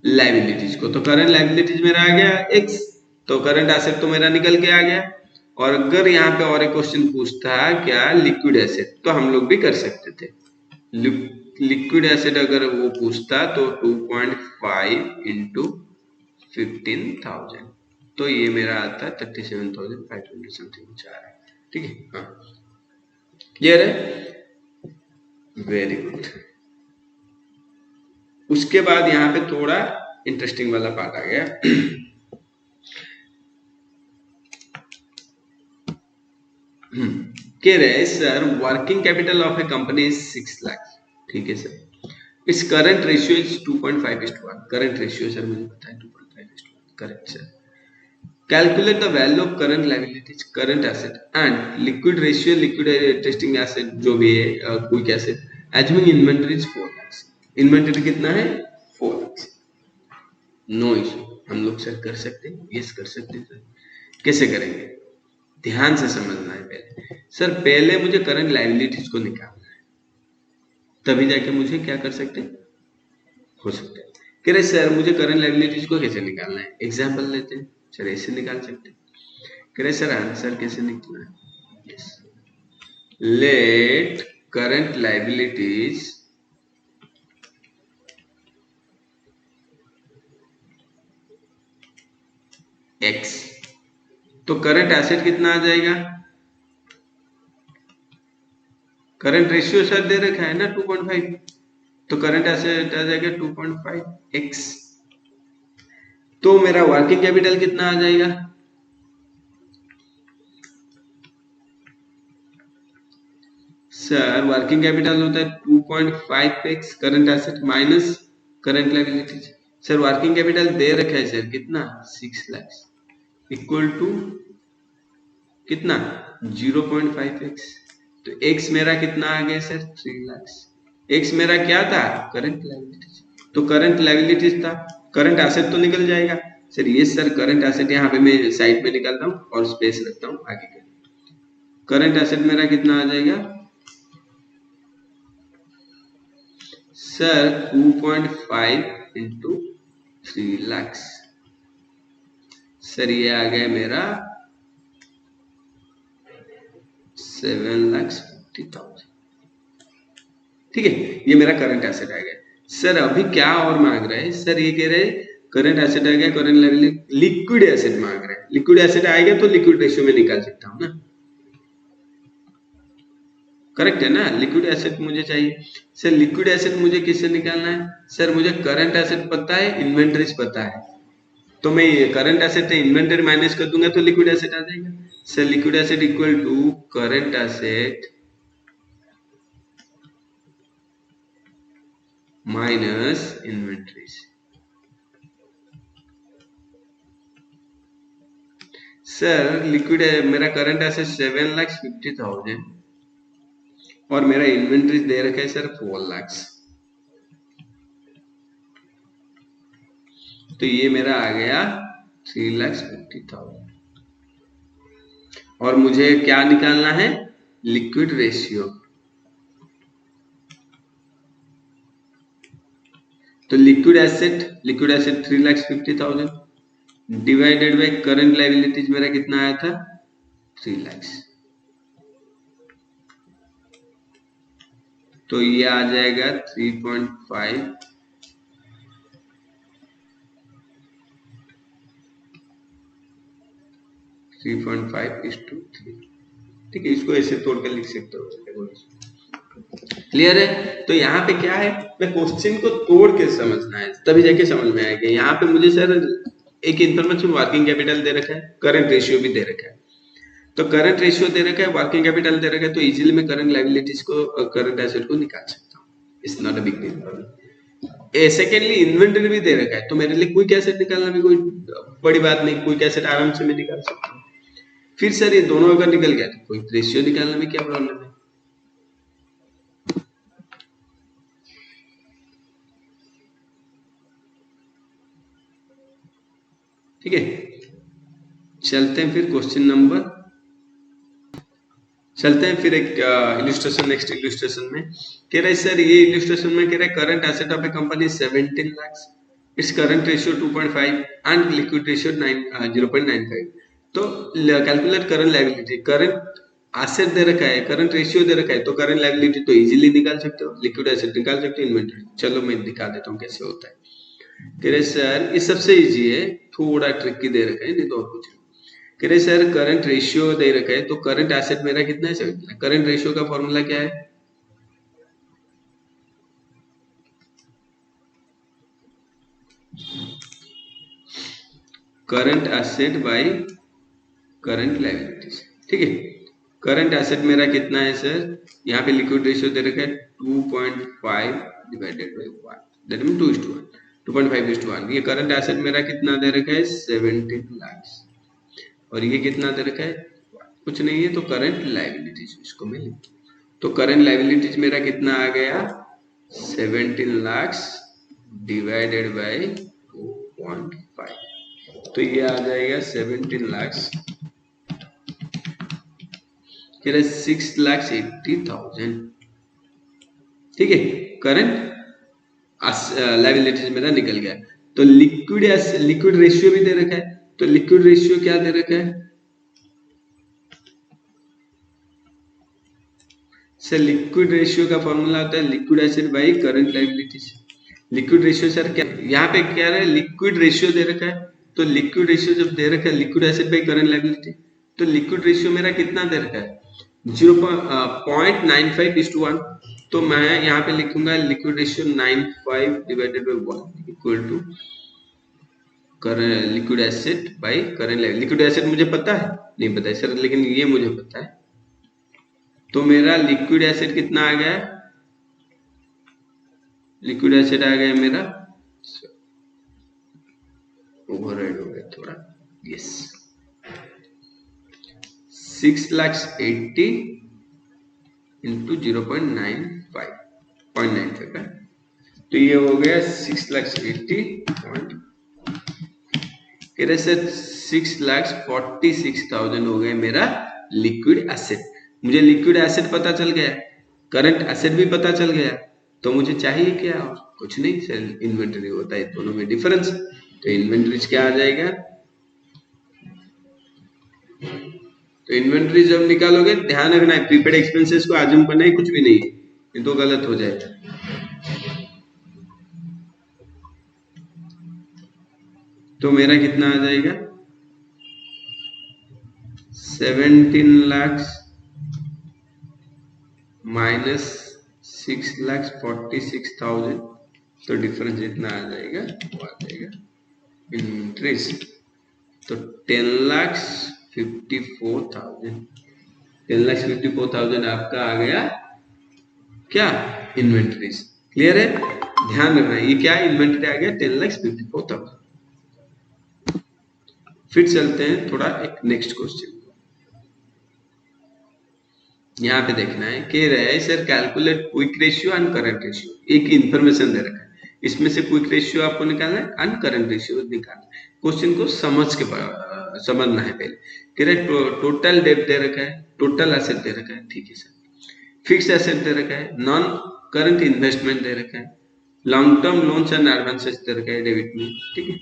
लायबिलिटीज को। तो करंट लायबिलिटीज मेरा आ गया x, तो करंट एसेट तो मेरा निकल के आ गया। और अगर यहाँ पे और एक क्वेश्चन पूछता क्या लिक्विड एसेट, तो हम लोग भी कर सकते थे। लिक्विड एसेट अगर वो पूछता तो 2.5 इंटू 15,000, तो ये मेरा आता है 37,500 समथिंग चाह रहा है। ठीक है, हाँ क्लियर है, वेरी गुड। उसके बाद यहाँ पे थोड़ा इंटरेस्टिंग वाला पार्ट आ गया। कह रहे sir working capital of a company is 6 lakh. ठीक है sir, it's current ratio is 2.5:1। Current ratio sir मुझे पता है 2.5:1, correct sir. Calculate the value of current liabilities, current asset and liquid ratio, liquid testing asset जो भी है, quick asset, assuming inventory is 4 lakh. Inventory कितना है 4 लाख। नो इशू, हम लोग सर कर सकते हैं, यस कर सकते हैं सर। कैसे करेंगे, ध्यान से समझना है। पहले सर पहले मुझे करंट लायबिलिटीज को निकालना है, तभी जाके मुझे क्या कर सकते हो सकता है। कह रहे सर मुझे करंट लायबिलिटीज को कैसे निकालना है, एग्जांपल लेते हैं सर, ऐसे निकाल सकते हैं। कह रहे सर आंसर कैसे निकलना है, yes, let current liabilities x, तो करंट एसेट कितना आ जाएगा, करंट रेशियो सर दे रखा है ना 2.5, तो करंट एसेट आ जाएगा 2.5x। तो मेरा वर्किंग कैपिटल कितना आ जाएगा सर, वर्किंग कैपिटल होता है 2.5x current asset minus current liabilities. Sir working capital दे रखा है सर कितना 6 लाख, इक्वल टू कितना 0.5x। तो x मेरा कितना आ गया सर 3 लाख। x मेरा क्या था करंट लायबिलिटीज, तो करंट लायबिलिटीज था, करंट एसेट तो निकल जाएगा सर। ये सर करंट एसेट यहाँ पे मैं साइड में निकालता हूँ और स्पेस रखता हूँ आगे के। करंट एसेट मेरा कितना आ जाएगा सर 2.5 इंटू 3 लाख। सर ये आ गया मेरा 7,50,000। ठीक है, ये मेरा करंट एसेट आ गया। सर अभी क्या और मांग रहे हैं सर, ये कह रहे हैं करंट एसेट आ गया, करंट लायबिलिटी, लिक्विड एसेट मांग रहे हैं। लिक्विड एसेट आएगा तो लिक्विड रेशियो में निकाल सकता हूं ना, करेक्ट है ना, लिक्विड एसेट मुझे चाहिए। सर लिक्विड एसेट मुझे किससे निकालना है सर, मुझे करंट एसेट पता है, इन्वेंटरीज पता है, तो मैं ये करंट एसेट इन्वेंटरी माइनस कर दूंगा तो लिक्विड एसेट आ जाएगा। Sir liquid asset equal to current asset minus inventories. Sir liquid है मेरा करंट एसेट 7,50,000 और मेरा इन्वेंटरीज दे रखा है सर 4 लाख। तो ये मेरा आ गया 3,50,000 और मुझे क्या निकालना है लिक्विड रेशियो। तो liquid asset 3,50,000 divided by current liabilities मेरा कितना आया था 3 लाख। तो ये आ जाएगा 3.5 3.5:3। ठीक है, इसको ऐसे तोड़कर लिख सकते हो, क्लियर है। तो यहाँ पे क्या है, मैं क्वेश्चन को तोड़ के समझना है तभी जाके समझ में आएगा। यहाँ पे मुझे सर एक इन्फॉर्मेशन वर्किंग कैपिटल दे रखा है, करंट रेशियो भी दे रखा है। तो करंट रेशियो दे रखा है, वर्किंग कैपिटल दे रखा है, तो इजीली मैं करंट लायबिलिटीज को करंट एसेट को निकाल सकता हूँ। It's not a big deal. Secondly inventory भी दे रखा है, तो मेरे लिए क्विक एसेट निकालना भी कोई बड़ी बात नहीं, क्विक एसेट आराम से मैं निकाल सकता हूँ। फिर सर ये दोनों अगर निकल गया तो क्विक रेशियो निकालने में क्या प्रॉब्लम है? ठीक है, चलते हैं फिर क्वेश्चन नंबर, चलते हैं फिर एक इलस्ट्रेशन, नेक्स्ट इलस्ट्रेशन में कह रहा है सर, ये इलस्ट्रेशन में कह रहा है current asset of a company 17 lakhs, it's current ratio 2.5 and liquid ratio 0.95। तो calculate current liability, current asset दे रखा है, करंट रेशियो दे रखा है, तो करंट लायबिलिटी तो इजीली निकाल सकते हो, लिक्विड एसेट निकाल सकते हो, इन्वेंटरी। चलो मैं दिखा देता हूँ कैसे होता है। कह रहे सर ये सबसे इजी है, थोड़ा ट्रिकी दे रखा है, नहीं तो और कुछ नहीं। कह रहे सर करंट रेशियो दे रखा है, तो करंट एसेट मेरा कितना है? 17। करंट रेशियो का फॉर्मूला क्या है? Current asset by current liabilities. ठीक है, करंट एसेट मेरा कितना है सर? यहाँ पे लिक्विड रेशियो दे रखा है 2.5 डिवाइडेड बाय 1, दैट मीन 2:1, 2.5:1। ये करंट एसेट मेरा कितना दे रखा है? 17 लाख। और ये कितना दे रखा है? कुछ नहीं है, तो करंट लायबिलिटीज इसको मैं लिख, तो करंट लायबिलिटीज मेरा कितना आ गया? 17 लाख डिवाइडेड बाय 2.5, तो ये आ जाएगा 17 लाख, 6,80,000। ठीक है, करंट लायबिलिटीज मेरा निकल गया। तो लिक्विड रेशियो भी दे रखा है, तो लिक्विड रेशियो क्या दे रखा है सर? लिक्विड रेशियो का फॉर्मूला होता है liquid asset by current liabilities. Liquid ratio sir क्या, यहाँ पे क्या है? लिक्विड रेशियो दे रखा है, तो लिक्विड रेशियो जब दे रखा है liquid asset by current liability, तो लिक्विड रेशियो मेरा कितना दे रखा है? 0.95:1। तो मैं यहाँ पे लिखूंगा liquid ratio 95 divided by 1 equal to liquid asset by current liability. Liquid asset मुझे पता है? नहीं पता है सर, लेकिन ये मुझे पता है। तो मेरा लिक्विड एसेट कितना आ गया? लिक्विड एसेट आ गया मेरा, ओवरराइड हो गया थोड़ा, यस, 6,80,000 इंटू 0.95 है, तो ये हो गया 6,80,000। सर 6,46,000 हो गए मेरा लिक्विड एसेट। मुझे लिक्विड एसेट पता चल गया, करंट एसेट भी पता चल गया, तो मुझे चाहिए क्या? और कुछ नहीं सर, इन्वेंटरी होता है, दोनों में डिफरेंस। तो इन्वेंटरी क्या आ जाएगा? तो इन्वेंटरी जब निकालोगे ध्यान रखना है, प्रीपेड एक्सपेंसेस को आजम करना है, कुछ भी नहीं, ये तो गलत हो जाएगा। तो मेरा कितना आ जाएगा? 17 लाख माइनस 6,46,000, तो डिफरेंस इतना आ जाएगा, वो आ जाएगा इंटरेस्ट। तो 10,54,000, 10,54,000 आपका आ गया क्या? इन्वेंटरीज। क्लियर है? ध्यान रखना ये क्या इन्वेंटरी आ गया? 10,54,000। फिर चलते हैं थोड़ा एक नेक्स्ट क्वेश्चन, यहाँ पे देखना है, कह रहे हैं sir calculate quick ratio and current ratio. एक इंफॉर्मेशन दे रखा है, इसमें से क्विक रेशियो आपको निकालना है एंड करंट रेशियो निकालना है। क्वेश्चन को समझना है पहले। कह रहे टोटल डेट दे रखा है, टोटल एसेट दे रखा है, ठीक है सर, फिक्स एसेट दे रखा है, नॉन करंट इन्वेस्टमेंट दे रखा है, long term loans and advances दे रखा है डेबिट में, ठीक है,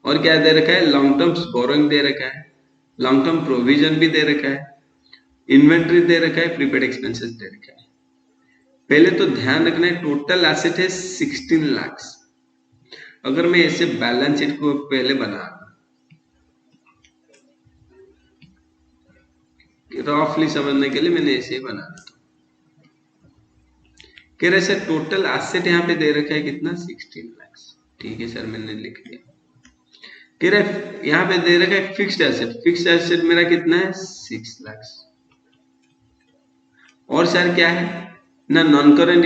और क्या दे रखा है? लॉन्ग टर्म बोरोइंग दे रखा है, लॉन्ग टर्म प्रोविजन भी दे रखा है, इन्वेंट्री दे रखा है, प्रीपेड एक्सपेंसेस दे रखा है। पहले तो ध्यान रखना है टोटल एसेट है 16 लाख। अगर मैं ऐसे बैलेंस शीट को पहले बना रफली समझने के लिए मैंने ऐसे ही बना दिया। कह रहे सर टोटल एसेट यहाँ पे दे रखा है कितना? 16 लाख। ठीक है सर, मैंने लिख दिया। कह रहे यहाँ पे दे रखा है फिक्स्ड एसेट मेरा कितना है 6 लाख। और सर क्या है ना, नॉन करंट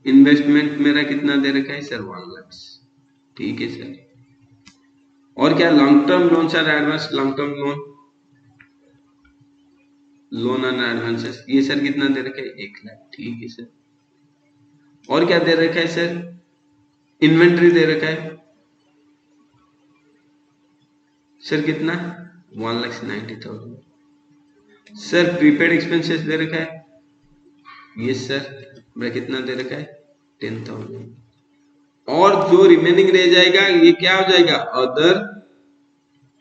इन्वेस्टमेंट मेरा कितना दे रखा है सर 1 लाख। ठीक है सर। और क्या long term loan sir, advance long term loan and advances, ये सर कितना दे रखा है 1 लाख। ठीक है सर। और क्या दे रखा है सर, इन्वेंट्री दे रखा है सर कितना 1,90,000। सर प्रीपेड एक्सपेंसेस दे रखा है, ये सर मेरा कितना दे रखा है 10,000। और जो रिमेनिंग रह जाएगा ये क्या हो जाएगा, अदर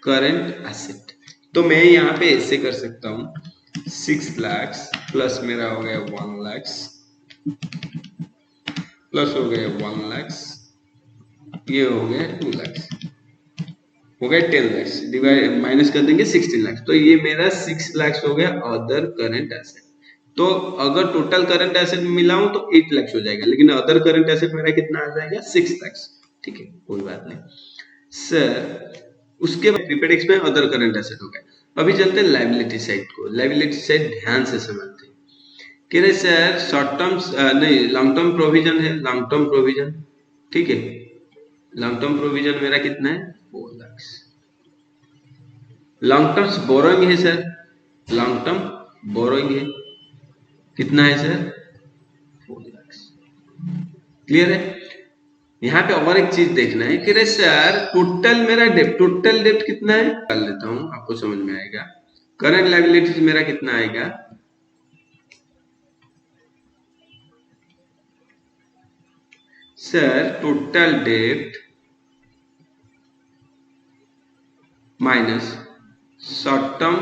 करंट एसेट। तो मैं यहाँ पे ऐसे कर सकता हूँ 6 लाख प्लस मेरा हो गया 1 लाख प्लस हो गया 1 लाख, ये हो गया 2 लाख, हो गया 10 लाख, डिवाइड माइनस कर देंगे 16 लाख। तो ये मेरा 6 लाख हो गया अदर करंट एसेट। तो अगर टोटल करंट एसेट मिलाऊं तो 8 लाख हो जाएगा, लेकिन अदर करंट एसेट मेरा कितना आ जाएगा 6 लाख। ठीक है, कोई बात नहीं सर। उसके बाद prepaid expense other current asset हो गया। अभी चलते हैं लायबिलिटी साइड को। लायबिलिटी साइड ध्यान से समझते हैं। कह रहे सर शॉर्ट टर्म नहीं, लॉन्ग टर्म प्रोविजन है, लॉन्ग टर्म प्रोविजन। ठीक है, लॉन्ग टर्म प्रोविजन मेरा कितना है 4 लाख। लॉन्ग टर्म बोरोइंग है सर, लॉन्ग टर्म बोरोइंग है, कितना है सर 4 लाख। क्लियर है। यहाँ पे और एक चीज देखना है कि रे सर टोटल मेरा टोटल डेप्ट कितना है, कर लेता हूं आपको समझ में आएगा। करंट लायबिलिटीज मेरा कितना आएगा, सर टोटल डेप्ट minus short term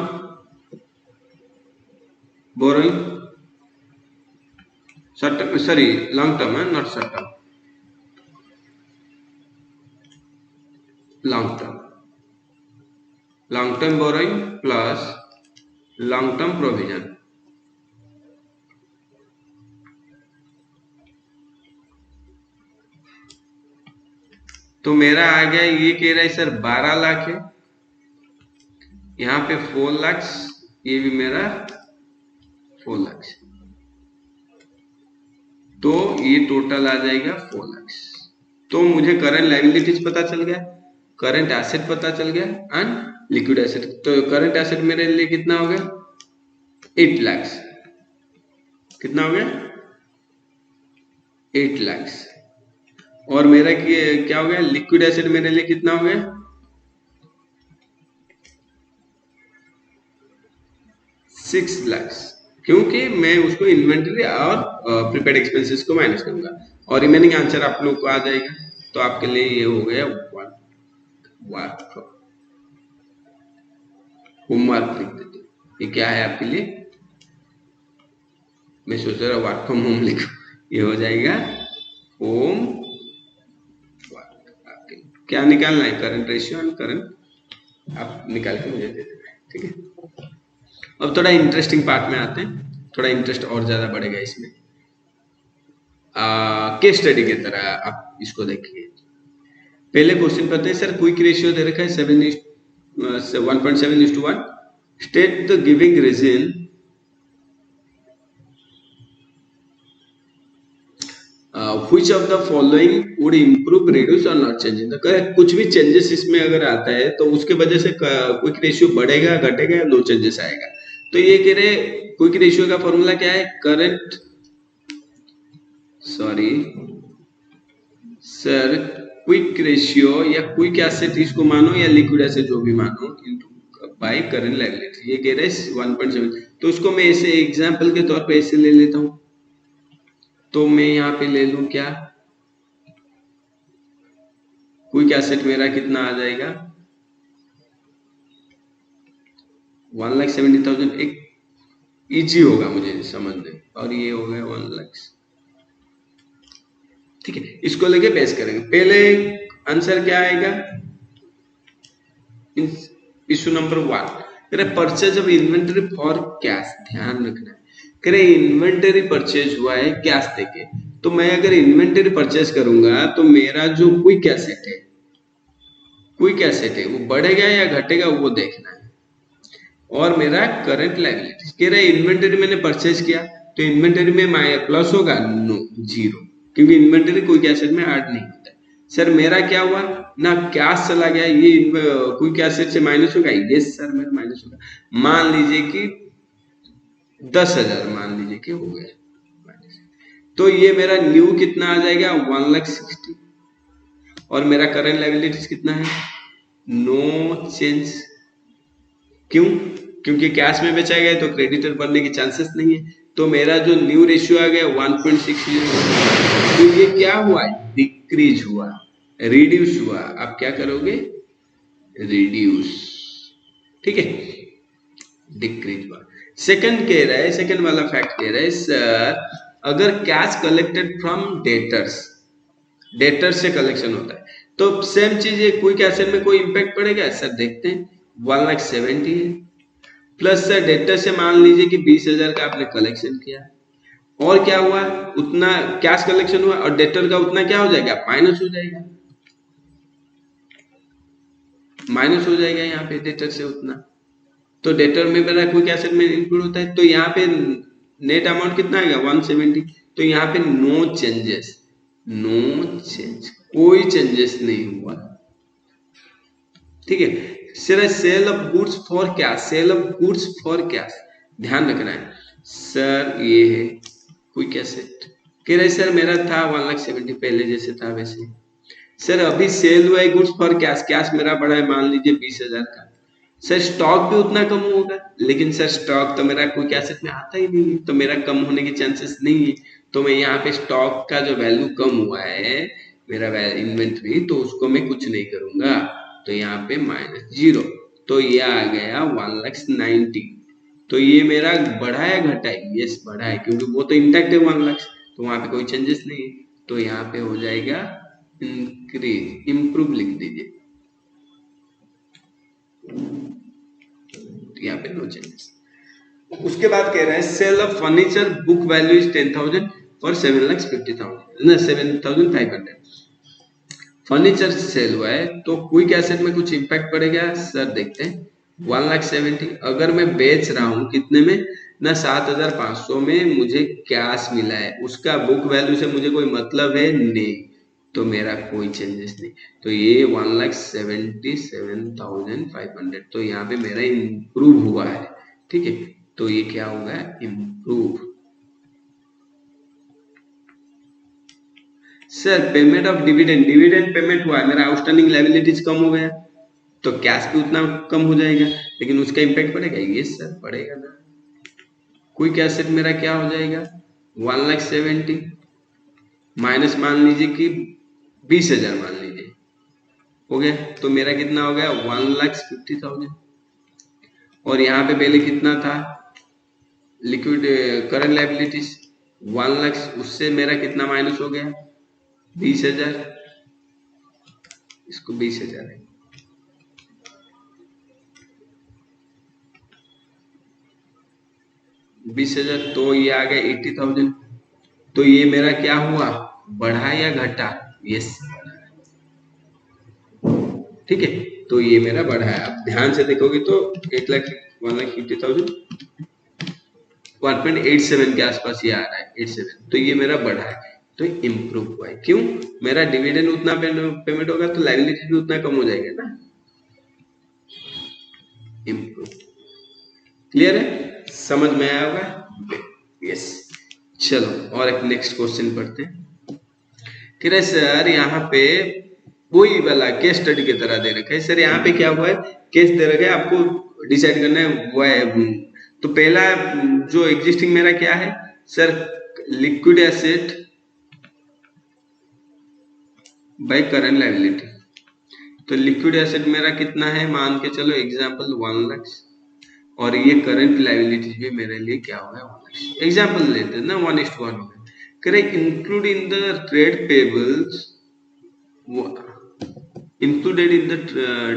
borrowing, short term sorry long term है, not short term, long term borrowing plus long term provision. तो मेरा आ गया, ये कह रहा है सर 12 लाख है, यहाँ पे 4 लाख, ये भी मेरा 4 लाख, तो ये टोटल आ जाएगा 4 लाख। तो मुझे करंट लायबिलिटीज पता चल गया, करंट एसेट पता चल गया एंड लिक्विड एसेट। तो करंट एसेट मेरे लिए कितना हो गया 8 लाख, कितना हो गया 8 लाख। और मेरा क्या हो गया, लिक्विड एसिड मेरे लिए कितना हो गया 6 लाख, क्योंकि मैं उसको इन्वेंटरी और प्रीपेड एक्सपेंसेस को माइनस करूंगा और रिमेनिंग आंसर आप लोग को आ जाएगा। तो आपके लिए ये हो गया होमवर्क लिख देते, ये क्या है आपके लिए, मैं सोच रहा हूँ वर्क फ्रॉम होम लिखो, ये हो जाएगा होम वर्क। आपके क्या निकालना है, करंट रेशियो एंड करंट, आप निकाल के मुझे दे देना। ठीक है, अब थोड़ा इंटरेस्टिंग पार्ट में आते हैं, थोड़ा इंटरेस्ट और ज्यादा बढ़ेगा इसमें। केस स्टडी की तरह आप इसको देखिए। पहले क्वेश्चन पढ़ते हैं। सर क्विक रेशियो दे रखा है 1.7:1, state the giving reason which of the following would improve, reduce or not change। तो कुछ भी चेंजेस इसमें अगर आता है तो उसके वजह से क्विक रेशियो बढ़ेगा, घटेगा या नो चेंजेस आएगा। तो ये कह रहे क्विक रेशियो का फॉर्मूला क्या है, करंट सर क्विक रेशियो या क्विक एसेट इसको मानो या लिक्विड एसेट जो भी मानो, बाय करंट लायबिलिटी। ये कह रहे 1.7, तो उसको मैं ऐसे एग्जांपल के तौर पे ऐसे ले लेता हूं। तो मैं यहाँ पे ले लूं क्या, क्विक एसेट मेरा कितना आ जाएगा 1,70,000, एक इजी होगा मुझे समझने, और ये हो गया 1 लाख। ठीक है, इसको लेके बेस करेंगे। पहले आंसर क्या आएगा, issue number 1, purchase of inventory for cash. ध्यान रखना है, करे इन्वेंटरी परचेज हुआ है कैश देके, तो मैं अगर इन्वेंटरी परचेज करूंगा तो मेरा जो क्विक एसेट है क्विक एसेट है वो बढ़ेगा या घटेगा वो देखना है। और मेरा करंट लायबिलिटीज कह रहा है इन्वेंटरी मैंने परचेज किया तो इन्वेंटरी में प्लस होगा, नो, जीरो, क्योंकि इन्वेंटरी क्विक एसेट में ऐड नहीं होता है। सर मेरा क्या हुआ ना, कैश चला गया, ये क्विक एसेट से माइनस होगा, यस सर मेरा माइनस होगा। मान लीजिए कि 10,000 मान लीजिए कि हो गया, तो ये मेरा न्यू कितना आ जाएगा 1,60,000 और मेरा करंट लायबिलिटीज कितना है, नो चेंज। क्यों? क्योंकि कैश में बेचा गया तो क्रेडिटर बनने की चांसेस नहीं है, तो मेरा जो न्यू रेशियो आ गया 1.60। तो ये क्या हुआ, डिक्रीज हुआ, रिड्यूस हुआ। आप क्या करोगे, रिड्यूस, ठीक है, डिक्रीज हुआ। सेकंड कह रहा है, सेकंड वाला फैक्ट कह रहा है सर अगर cash collected from debtors, debtor से कलेक्शन होता है तो सेम चीज है, क्विक एसेट में कोई इंपैक्ट पड़ेगा सर, देखते हैं 1,70,000 है, प्लस सर डेटर से मान लीजिए कि 20,000 का आपने कलेक्शन किया और क्या हुआ, उतना कैश कलेक्शन हुआ और डेटर का उतना क्या हो जाएगा, माइनस हो जाएगा, माइनस हो जाएगा यहाँ पे डेटर से उतना। तो डेटर में मेरा क्विक एसेट में इंक्लूड होता है, तो यहाँ पे नेट अमाउंट कितना आएगा 170। तो यहाँ पे नो चेंजेस, नो चेंज, कोई चेंजेस नहीं हुआ, ठीक है। Sir sale of goods for cash, sale of goods for cash ध्यान रखना है सर, ये है क्विक एसेट। कह रहे सर मेरा था 1,70,000 पहले जैसे था वैसे। सर अभी सेल हुआ है गुड्स फॉर कैश, कैश मेरा बढ़ा है मान लीजिए 20,000 का, सर स्टॉक भी उतना कम होगा, लेकिन सर स्टॉक तो मेरा क्विक एसेट में आता ही नहीं है, तो मेरा कम होने की चांसेस नहीं है। तो मैं यहाँ पे स्टॉक का जो वैल्यू कम हुआ है मेरा इन्वेंट्री, तो उसको मैं कुछ नहीं करूंगा, तो यहाँ पे -0, तो ये आ गया 1,90,000। तो ये मेरा बढ़ा है घटा है, यस बढ़ा है, क्योंकि वो तो इंटैक्ट है 1,00,000, तो वहां पे कोई चेंजेस नहीं है, तो यहाँ पे हो जाएगा इंक्रीज, इम्प्रूव लिख दीजिए, यहाँ पे नो चेंजेस। उसके बाद कह रहे हैं sale of furniture book value is 10,000 for 7,50,000 ना 7,500। फर्नीचर सेल हुआ है तो क्विक एसेट में कुछ इंपैक्ट पड़ेगा सर, देखते हैं 1,70,000 अगर मैं बेच रहा हूं कितने में ना 7,500 में, मुझे कैश मिला है, उसका बुक वैल्यू से मुझे कोई मतलब है नहीं, तो मेरा कोई चेंजेस नहीं, तो ये 1,77,500, तो यहाँ पे मेरा इम्प्रूव हुआ है, ठीक है, तो ये क्या होगा, improve. Sir payment of dividend, dividend payment हुआ है, मेरा आउटस्टैंडिंग लायबिलिटीज कम हो गया, तो कैश भी उतना कम हो जाएगा, लेकिन उसका इंपैक्ट पड़ेगा, ये सर पड़ेगा ना। क्विक एसेट मेरा क्या हो जाएगा 1,70,000 माइनस मान लीजिए कि 20,000 मान लीजिए हो गया, तो मेरा कितना हो गया 1,50,000। और यहाँ पे पहले कितना था लिक्विड करंट लायबिलिटीज 1,00,000, उससे मेरा कितना माइनस हो गया 20,000, इसको 20,000 है, तो ये आ गया 80,000। तो ये मेरा क्या हुआ, बढ़ा या घटा, यस, ठीक है, तो ये मेरा बढ़ा है। आप ध्यान से देखोगे तो 1,50,000 1.87 के आसपास ये आ रहा है 87, तो ये मेरा बढ़ा है, तो इम्प्रूव हुआ है। क्यों, मेरा डिविडेंड उतना पेमेंट होगा तो लायबिलिटी भी उतना कम हो जाएगा ना, इम्प्रूव। क्लियर है, समझ में आया होगा, यस। चलो और एक नेक्स्ट क्वेश्चन पढ़ते हैं। कह रहे सर यहाँ पे वही वाला केस स्टडी की तरह दे रखा है, सर यहाँ पे क्या हुआ है, केस दे रखा है, आपको डिसाइड करना है वो है। तो पहला जो एग्जिस्टिंग मेरा क्या है sir, liquid asset by current liability, तो लिक्विड एसेट मेरा कितना है, मान के चलो एग्जांपल 1,00,000, और ये करंट लायबिलिटी भी मेरे लिए क्या होगा 1,00,000। एग्जांपल लेते हैं ना 1:1 हो गया। Correct, include in the trade payables, included in the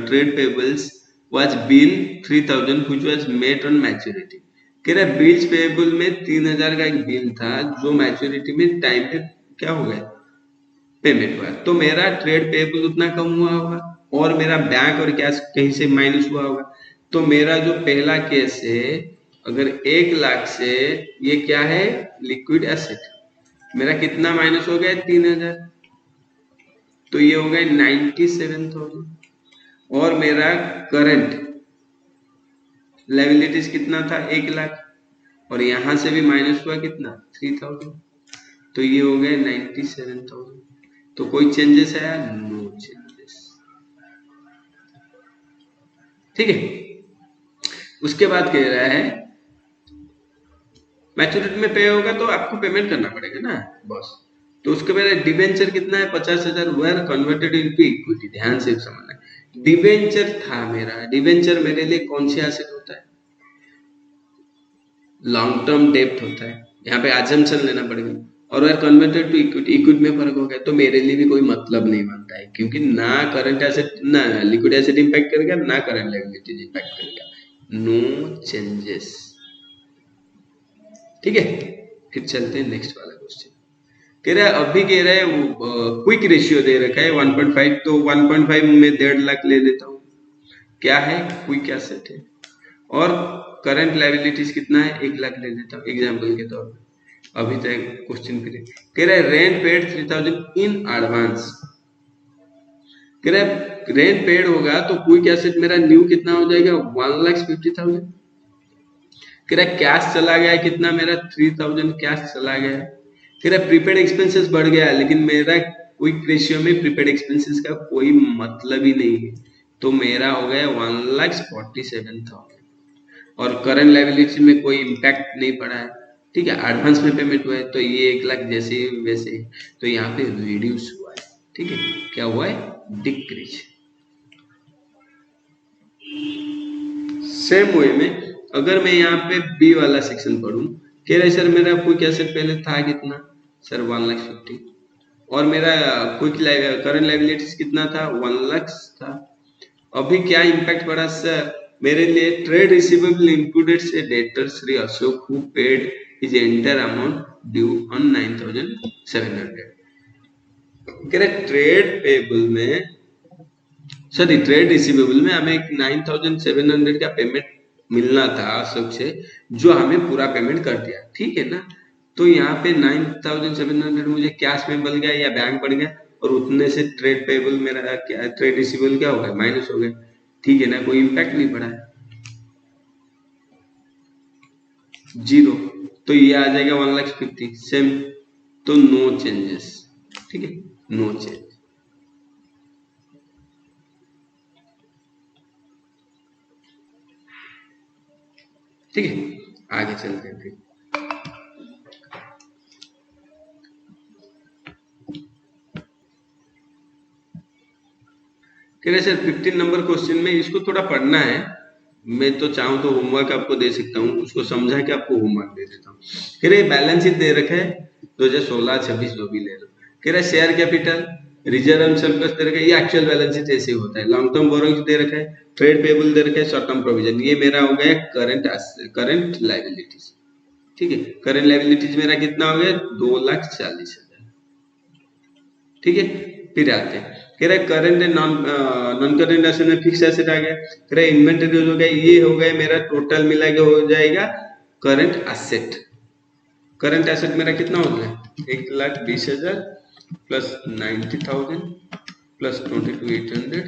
trade payables was bill 3,000 which was made on maturity। कह रहा है बिल्स पेएबल में 3,000 का एक बिल था जो मैच्योरिटी में टाइम पे क्या हो गया पेमेंट हुआ, तो मेरा ट्रेड पेएबल उतना कम हुआ होगा, और मेरा बैंक और कैश कहीं से माइनस हुआ होगा। तो मेरा जो पहला केस है, अगर 1 लाख से ये क्या है लिक्विड एसेट, मेरा कितना माइनस हो गया 3000, तो ये हो गया 97,000। और मेरा करंट लायबिलिटीज कितना था 1 लाख, और यहां से भी माइनस हुआ कितना 3000, तो ये हो गया 97,000। तो कोई चेंजेस आया, नो चेंजेस। ठीक है, उसके बाद कह रहा है मैच्योरिटी में पे होगा तो आपको पेमेंट करना पड़ेगा ना बस। तो उसके बाद डिबेंचर कितना है 50,000, वेर कन्वर्टेड इनटू इक्विटी। ध्यान से समझना, डिबेंचर था मेरा, डिबेंचर मेरे लिए कौन सी एसेट होता है, लॉन्ग टर्म डेप्ट होता है, यहाँ पे अजम्पशन लेना पड़ेगा। और were converted to equity, equity में फर्क हो गया तो मेरे लिए भी कोई मतलब नहीं बनता है, क्योंकि ना करंट एसेट ना लिक्विड एसेट इंपैक्ट करेगा, ना करंट लायबिलिटीज इंपैक्ट करेगा, नो चेंजेस। ठीक है, फिर चलते हैं नेक्स्ट वाला क्वेश्चन। कह रहा है अभी कह रहा है क्विक रेशियो दे रखा है 1.5, तो 1.5 में 1.5 लाख ले लेता हूँ, क्या है क्विक एसेट है। और करंट लायबिलिटीज कितना है 1 लाख ले लेता हूँ एग्जाम्पल के तौर पर। अभी तक क्वेश्चन कह रहा है रेंट पेड 3000 इन एडवांस। कह रहा है रेंट पेड होगा तो क्विक एसेट मेरा न्यू कितना हो जाएगा 1,50,000। कह रहा है कैश चला गया कितना मेरा 3000 कैश चला गया। कह रहा है प्रीपेड एक्सपेंसेस बढ़ गया, लेकिन मेरा क्विक रेशियो में प्रीपेड एक्सपेंसेस का कोई मतलब ही नहीं है, तो मेरा हो गया 1,47,000। और करंट लायबिलिटी में कोई इम्पैक्ट नहीं पड़ा है, ठीक है, एडवांस में पेमेंट हुआ है तो ये 1 लाख जैसे वैसे ही, तो यहाँ पे रिड्यूस हुआ है। ठीक है, क्या हुआ है डिक्रीज। सेम वे में अगर मैं यहाँ पे बी वाला सेक्शन पढ़ूं, कह रहा है सर मेरा क्विक एसेट पहले था कितना, सर 1,50,000, और मेरा क्विक करंट लायबिलिटीज कितना था 1 लाख था। अभी क्या इम्पैक्ट पड़ा सर, मेरे लिए ट्रेड रिसीवेबल इंक्लूडेड से debtor Shri Ashok who paid his entire amount due on 9,700। कह रहे ट्रेड पेबल में, सॉरी ट्रेड रिसीवेबल में हमें एक 9,700 का पेमेंट मिलना था अशोक से, जो हमें पूरा पेमेंट कर दिया, ठीक है ना। तो यहाँ पे 9,700 मुझे कैश में मिल गया या बैंक बढ़ गया, और उतने से ट्रेड पेबल मेरा क्या, ट्रेड रिसीवेबल क्या हो गया माइनस हो गया, ठीक है ना, कोई इम्पैक्ट नहीं पड़ा है, जीरो। तो ये आ जाएगा 1,50,000 सेम, तो नो चेंजेस। ठीक है, नो चेंज। ठीक है, आगे चलते हैं फिर। कह रहे सर 15 नंबर क्वेश्चन में इसको थोड़ा पढ़ना है, मैं तो चाहूँ तो होमवर्क आपको दे सकता हूँ, उसको समझा के आपको होमवर्क दे देता हूँ। कह रहे बैलेंस शीट दे रखा है 2016-26 जो भी ले लो। कह रहे share capital, reserve and surplus दे रखा है, ये एक्चुअल बैलेंस शीट ऐसे होता है। लॉन्ग टर्म बोरोइंग्स दे रखा है, ट्रेड पेबल दे रखा है, शॉर्ट टर्म प्रोविजन, ये मेरा हो गया करंट लायबिलिटीज। ठीक है, करंट लायबिलिटीज मेरा कितना हो गया 2,40,000। ठीक है, फिर आते हैं कह रहा है current and non current asset में फिक्स एसेट आ गया। कह रहा है इन्वेंटरी हो गया, ये हो गया मेरा टोटल मिला के हो जाएगा करंट एसेट। करंट एसेट मेरा कितना हो गया 1,20,000 प्लस 90,000 प्लस 22,800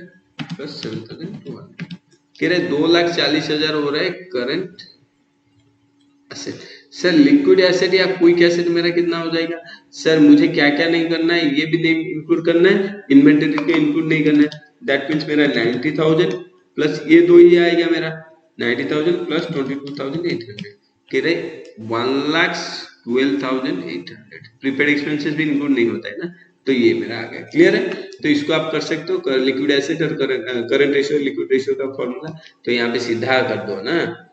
प्लस 7,200। कह रहे 2,40,000 हो रहा है current asset. Sir liquid asset या क्विक एसेट मेरा कितना हो जाएगा, सर मुझे क्या क्या नहीं करना है, ये भी नहीं इंक्लूड करना है, इन्वेंटरी को इंक्लूड नहीं करना है। दैट मीन्स मेरा 90,000 प्लस ये दो ही आएगा मेरा 90,000 प्लस 22,800। कह रहे 1,12,800। प्रीपेड एक्सपेंसेस भी इंक्लूड नहीं होता है ना, तो ये मेरा आ गया। क्लियर है, तो इसको आप कर सकते हो लिक्विड एसेट और करंट रेशियो लिक्विड रेशियो का फॉर्मूला। तो यहाँ पे सीधा कर दो ना,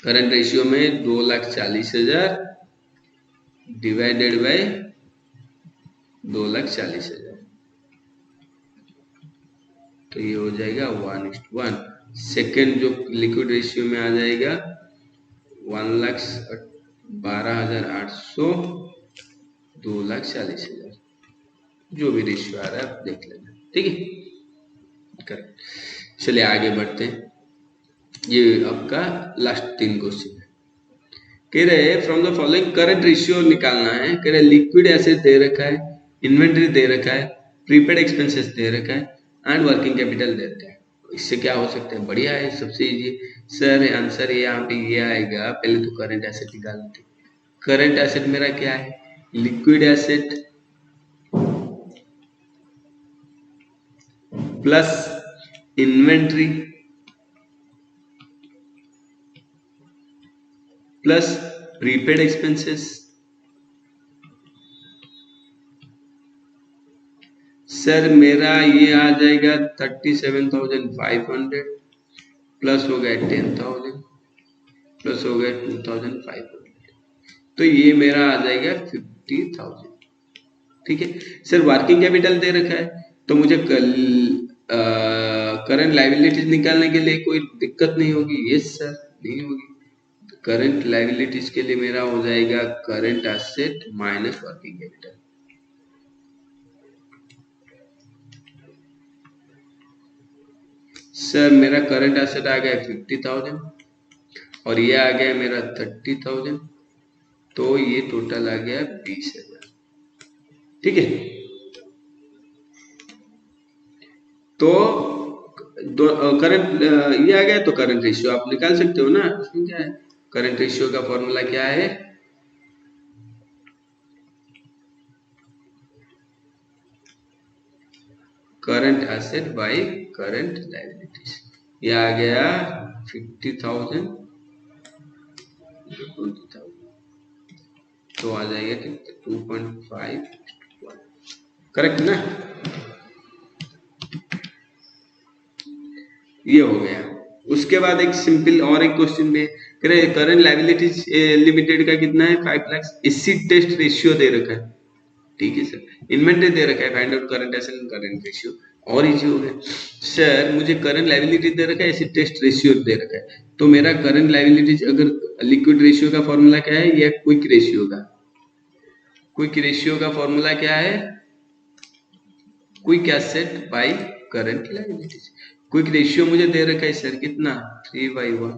करंट रेशियो में 2,40,000 डिवाइडेड बाय 2,40,000, तो ये हो जाएगा 1:1। सेकेंड जो लिक्विड रेशियो में आ जाएगा 1,12,800 2,40,000, जो भी रेशियो आ रहा है आप देख लेना। ठीक है, करेक्ट। चलिए आगे बढ़ते हैं। ये आपका लास्ट 3 क्वेश्चन है। कह रहे from the following current ratio निकालना है। कह रहे लिक्विड एसेट दे रखा है, इन्वेंट्री दे रखा है, प्रीपेड एक्सपेंसेस दे रखा है एंड वर्किंग कैपिटल दे रखा है। इससे क्या हो सकता है? बढ़िया है, सबसे इजी। सर आंसर यहाँ पे ये आएगा। पहले तो करंट एसेट निकालते। करंट एसेट मेरा क्या है? Liquid asset plus inventory plus prepaid expenses. Sir मेरा ये आ जाएगा 37,500 प्लस हो गया 10,000 प्लस हो गया 2,500, तो ये मेरा आ जाएगा 50,000। ठीक है सर। वर्किंग कैपिटल दे रखा है तो मुझे करंट लायबिलिटीज निकालने के लिए कोई दिक्कत नहीं होगी। यस सर, नहीं होगी। करंट लायबिलिटीज के लिए मेरा हो जाएगा current asset minus working capital. Sir मेरा करंट एसेट आ गया 50,000 और ये आ गया मेरा 30,000, तो ये टोटल आ गया 20,000। ठीक है, तो करंट ये आ गया तो करंट रेशियो आप निकाल सकते हो ना। इसमें क्या है? करंट रेशियो का फॉर्मूला क्या है? Current asset by current liabilities. ये आ गया 50,000 20,000, तो आ जाएगा 2.5 करेक्ट ना। ये हो गया। उसके बाद एक सिंपल और एक क्वेश्चन में करंट लायबिलिटीज लिमिटेड का कितना है? 5 लाख। एसिड टेस्ट रेशियो दे रखा है। ठीक है सर। इन्वेंटरी दे रखा है, find out current asset and current ratio. और इजी हो गया। सर मुझे करंट लायबिलिटी दे रखा है, एसिड टेस्ट रेशियो दे रखा है, तो मेरा करंट लायबिलिटीज अगर लिक्विड रेशियो का फॉर्मूला क्या है या क्विक रेशियो का? क्विक रेशियो का फॉर्मूला क्या है? Quick asset by current liabilities. Quick ratio मुझे दे रखा है सर कितना? 3/1।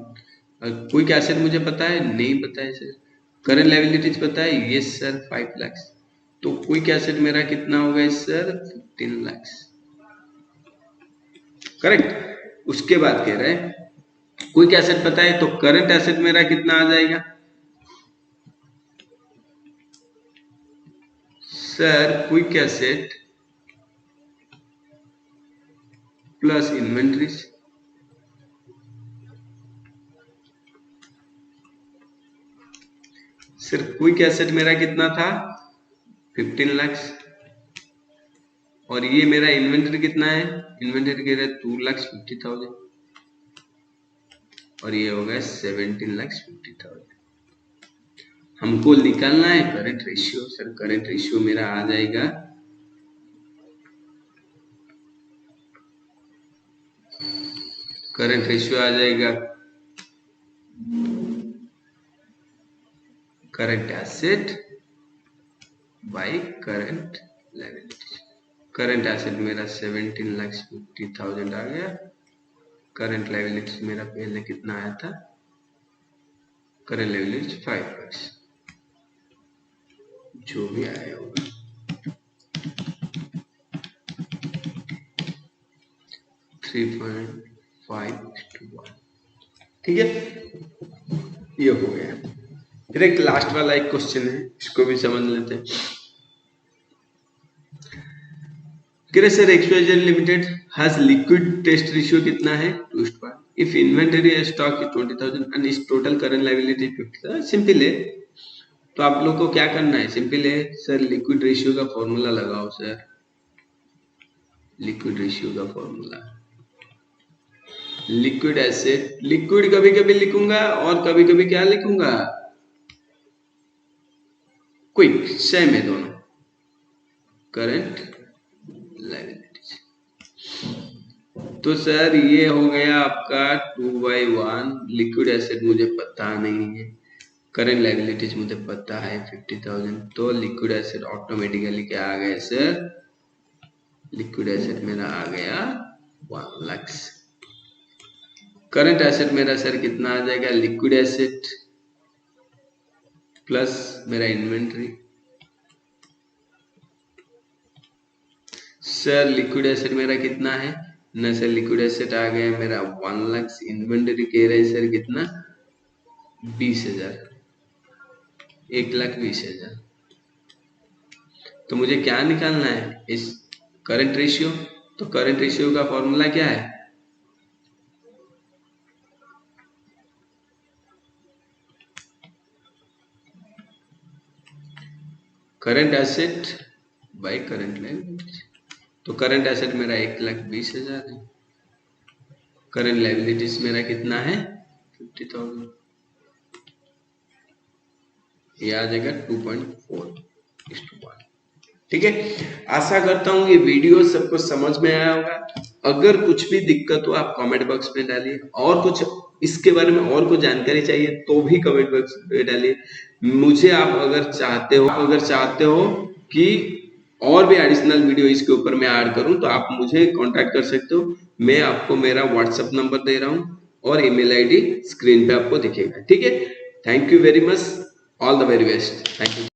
क्विक एसेट मुझे पता है? नहीं पता है सर। करंट लायबिलिटीज पता है? Yes sir, 5 lakh. तो क्विक एसेट मेरा कितना होगा सर? 15 लाख। करेक्ट। उसके बाद कह रहे हैं क्विक एसेट पता है तो करंट एसेट मेरा कितना आ जाएगा sir? Quick asset plus inventories sir quick asset मेरा कितना था? 15 लाख। और ये मेरा इन्वेंटरी कितना है? इन्वेंटरी कह रहे 2,50,000 और ये हो गया 17,50,000। हमको निकालना है current ratio. Sir current ratio मेरा आ जाएगा करंट रेशियो आ जाएगा current asset by current liability. Current asset मेरा 17,50,000 आ गया। करंट लायबिलिटी मेरा पहले कितना आया था? करंट लायबिलिटी 5 लाख, जो भी आया होगा। ठीक है, ये हो गया। फिर एक लास्ट वाला एक क्वेश्चन है, इसको भी समझ लेते हैं। Sir XYZ limited has liquid test ratio कितना है? 2:1। If inventory stock is 20,000 and is total current liability 50,000। Simple है, तो आप लोग को क्या करना है? सिंपल है सर, लिक्विड रेशियो का फॉर्मूला लगाओ सर। लिक्विड रेशियो का फॉर्मूला, लिक्विड एसेट, लिक्विड कभी कभी लिखूंगा और कभी कभी क्या लिखूंगा? क्विक, सेम है दोनों। Current liabilities. तो सर ये हो गया आपका 2/1। लिक्विड एसेट मुझे पता नहीं है, करंट लायबिलिटीज मुझे पता है 50,000, तो लिक्विड एसेट ऑटोमेटिकली क्या आ गया सर? लिक्विड एसेट मेरा आ गया 1 लाख। करंट एसेट मेरा सर कितना आ जाएगा, लिक्विड एसेट प्लस मेरा इन्वेंट्री। सर लिक्विड एसेट मेरा कितना है ना सर, लिक्विड एसेट आ गया मेरा 1 लाख। इन्वेंट्री कह रहे सर कितना, 20,000, 1,20,000। तो मुझे क्या निकालना है, इस करंट रेशियो। तो करंट रेशियो का फॉर्मूला क्या है, current asset by current liability. तो करंट एसेट मेरा 1,20,000 है, करंट लायबिलिटीज मेरा कितना है 50,000। ये आ जाएगा 2.4:1। ठीक है, आशा करता हूँ ये वीडियो सबको समझ में आया होगा। अगर कुछ भी दिक्कत हो आप कमेंट बॉक्स में डालिए, और कुछ इसके बारे में और कुछ जानकारी चाहिए तो भी कमेंट बॉक्स में डालिए। मुझे आप अगर चाहते हो कि और भी एडिशनल वीडियो इसके ऊपर मैं ऐड करूं तो आप मुझे कांटेक्ट कर सकते हो। मैं आपको मेरा व्हाट्सएप नंबर दे रहा हूं और ईमेल आईडी स्क्रीन पे आपको दिखेगा। ठीक है, thank you very much, all the very best, thank you.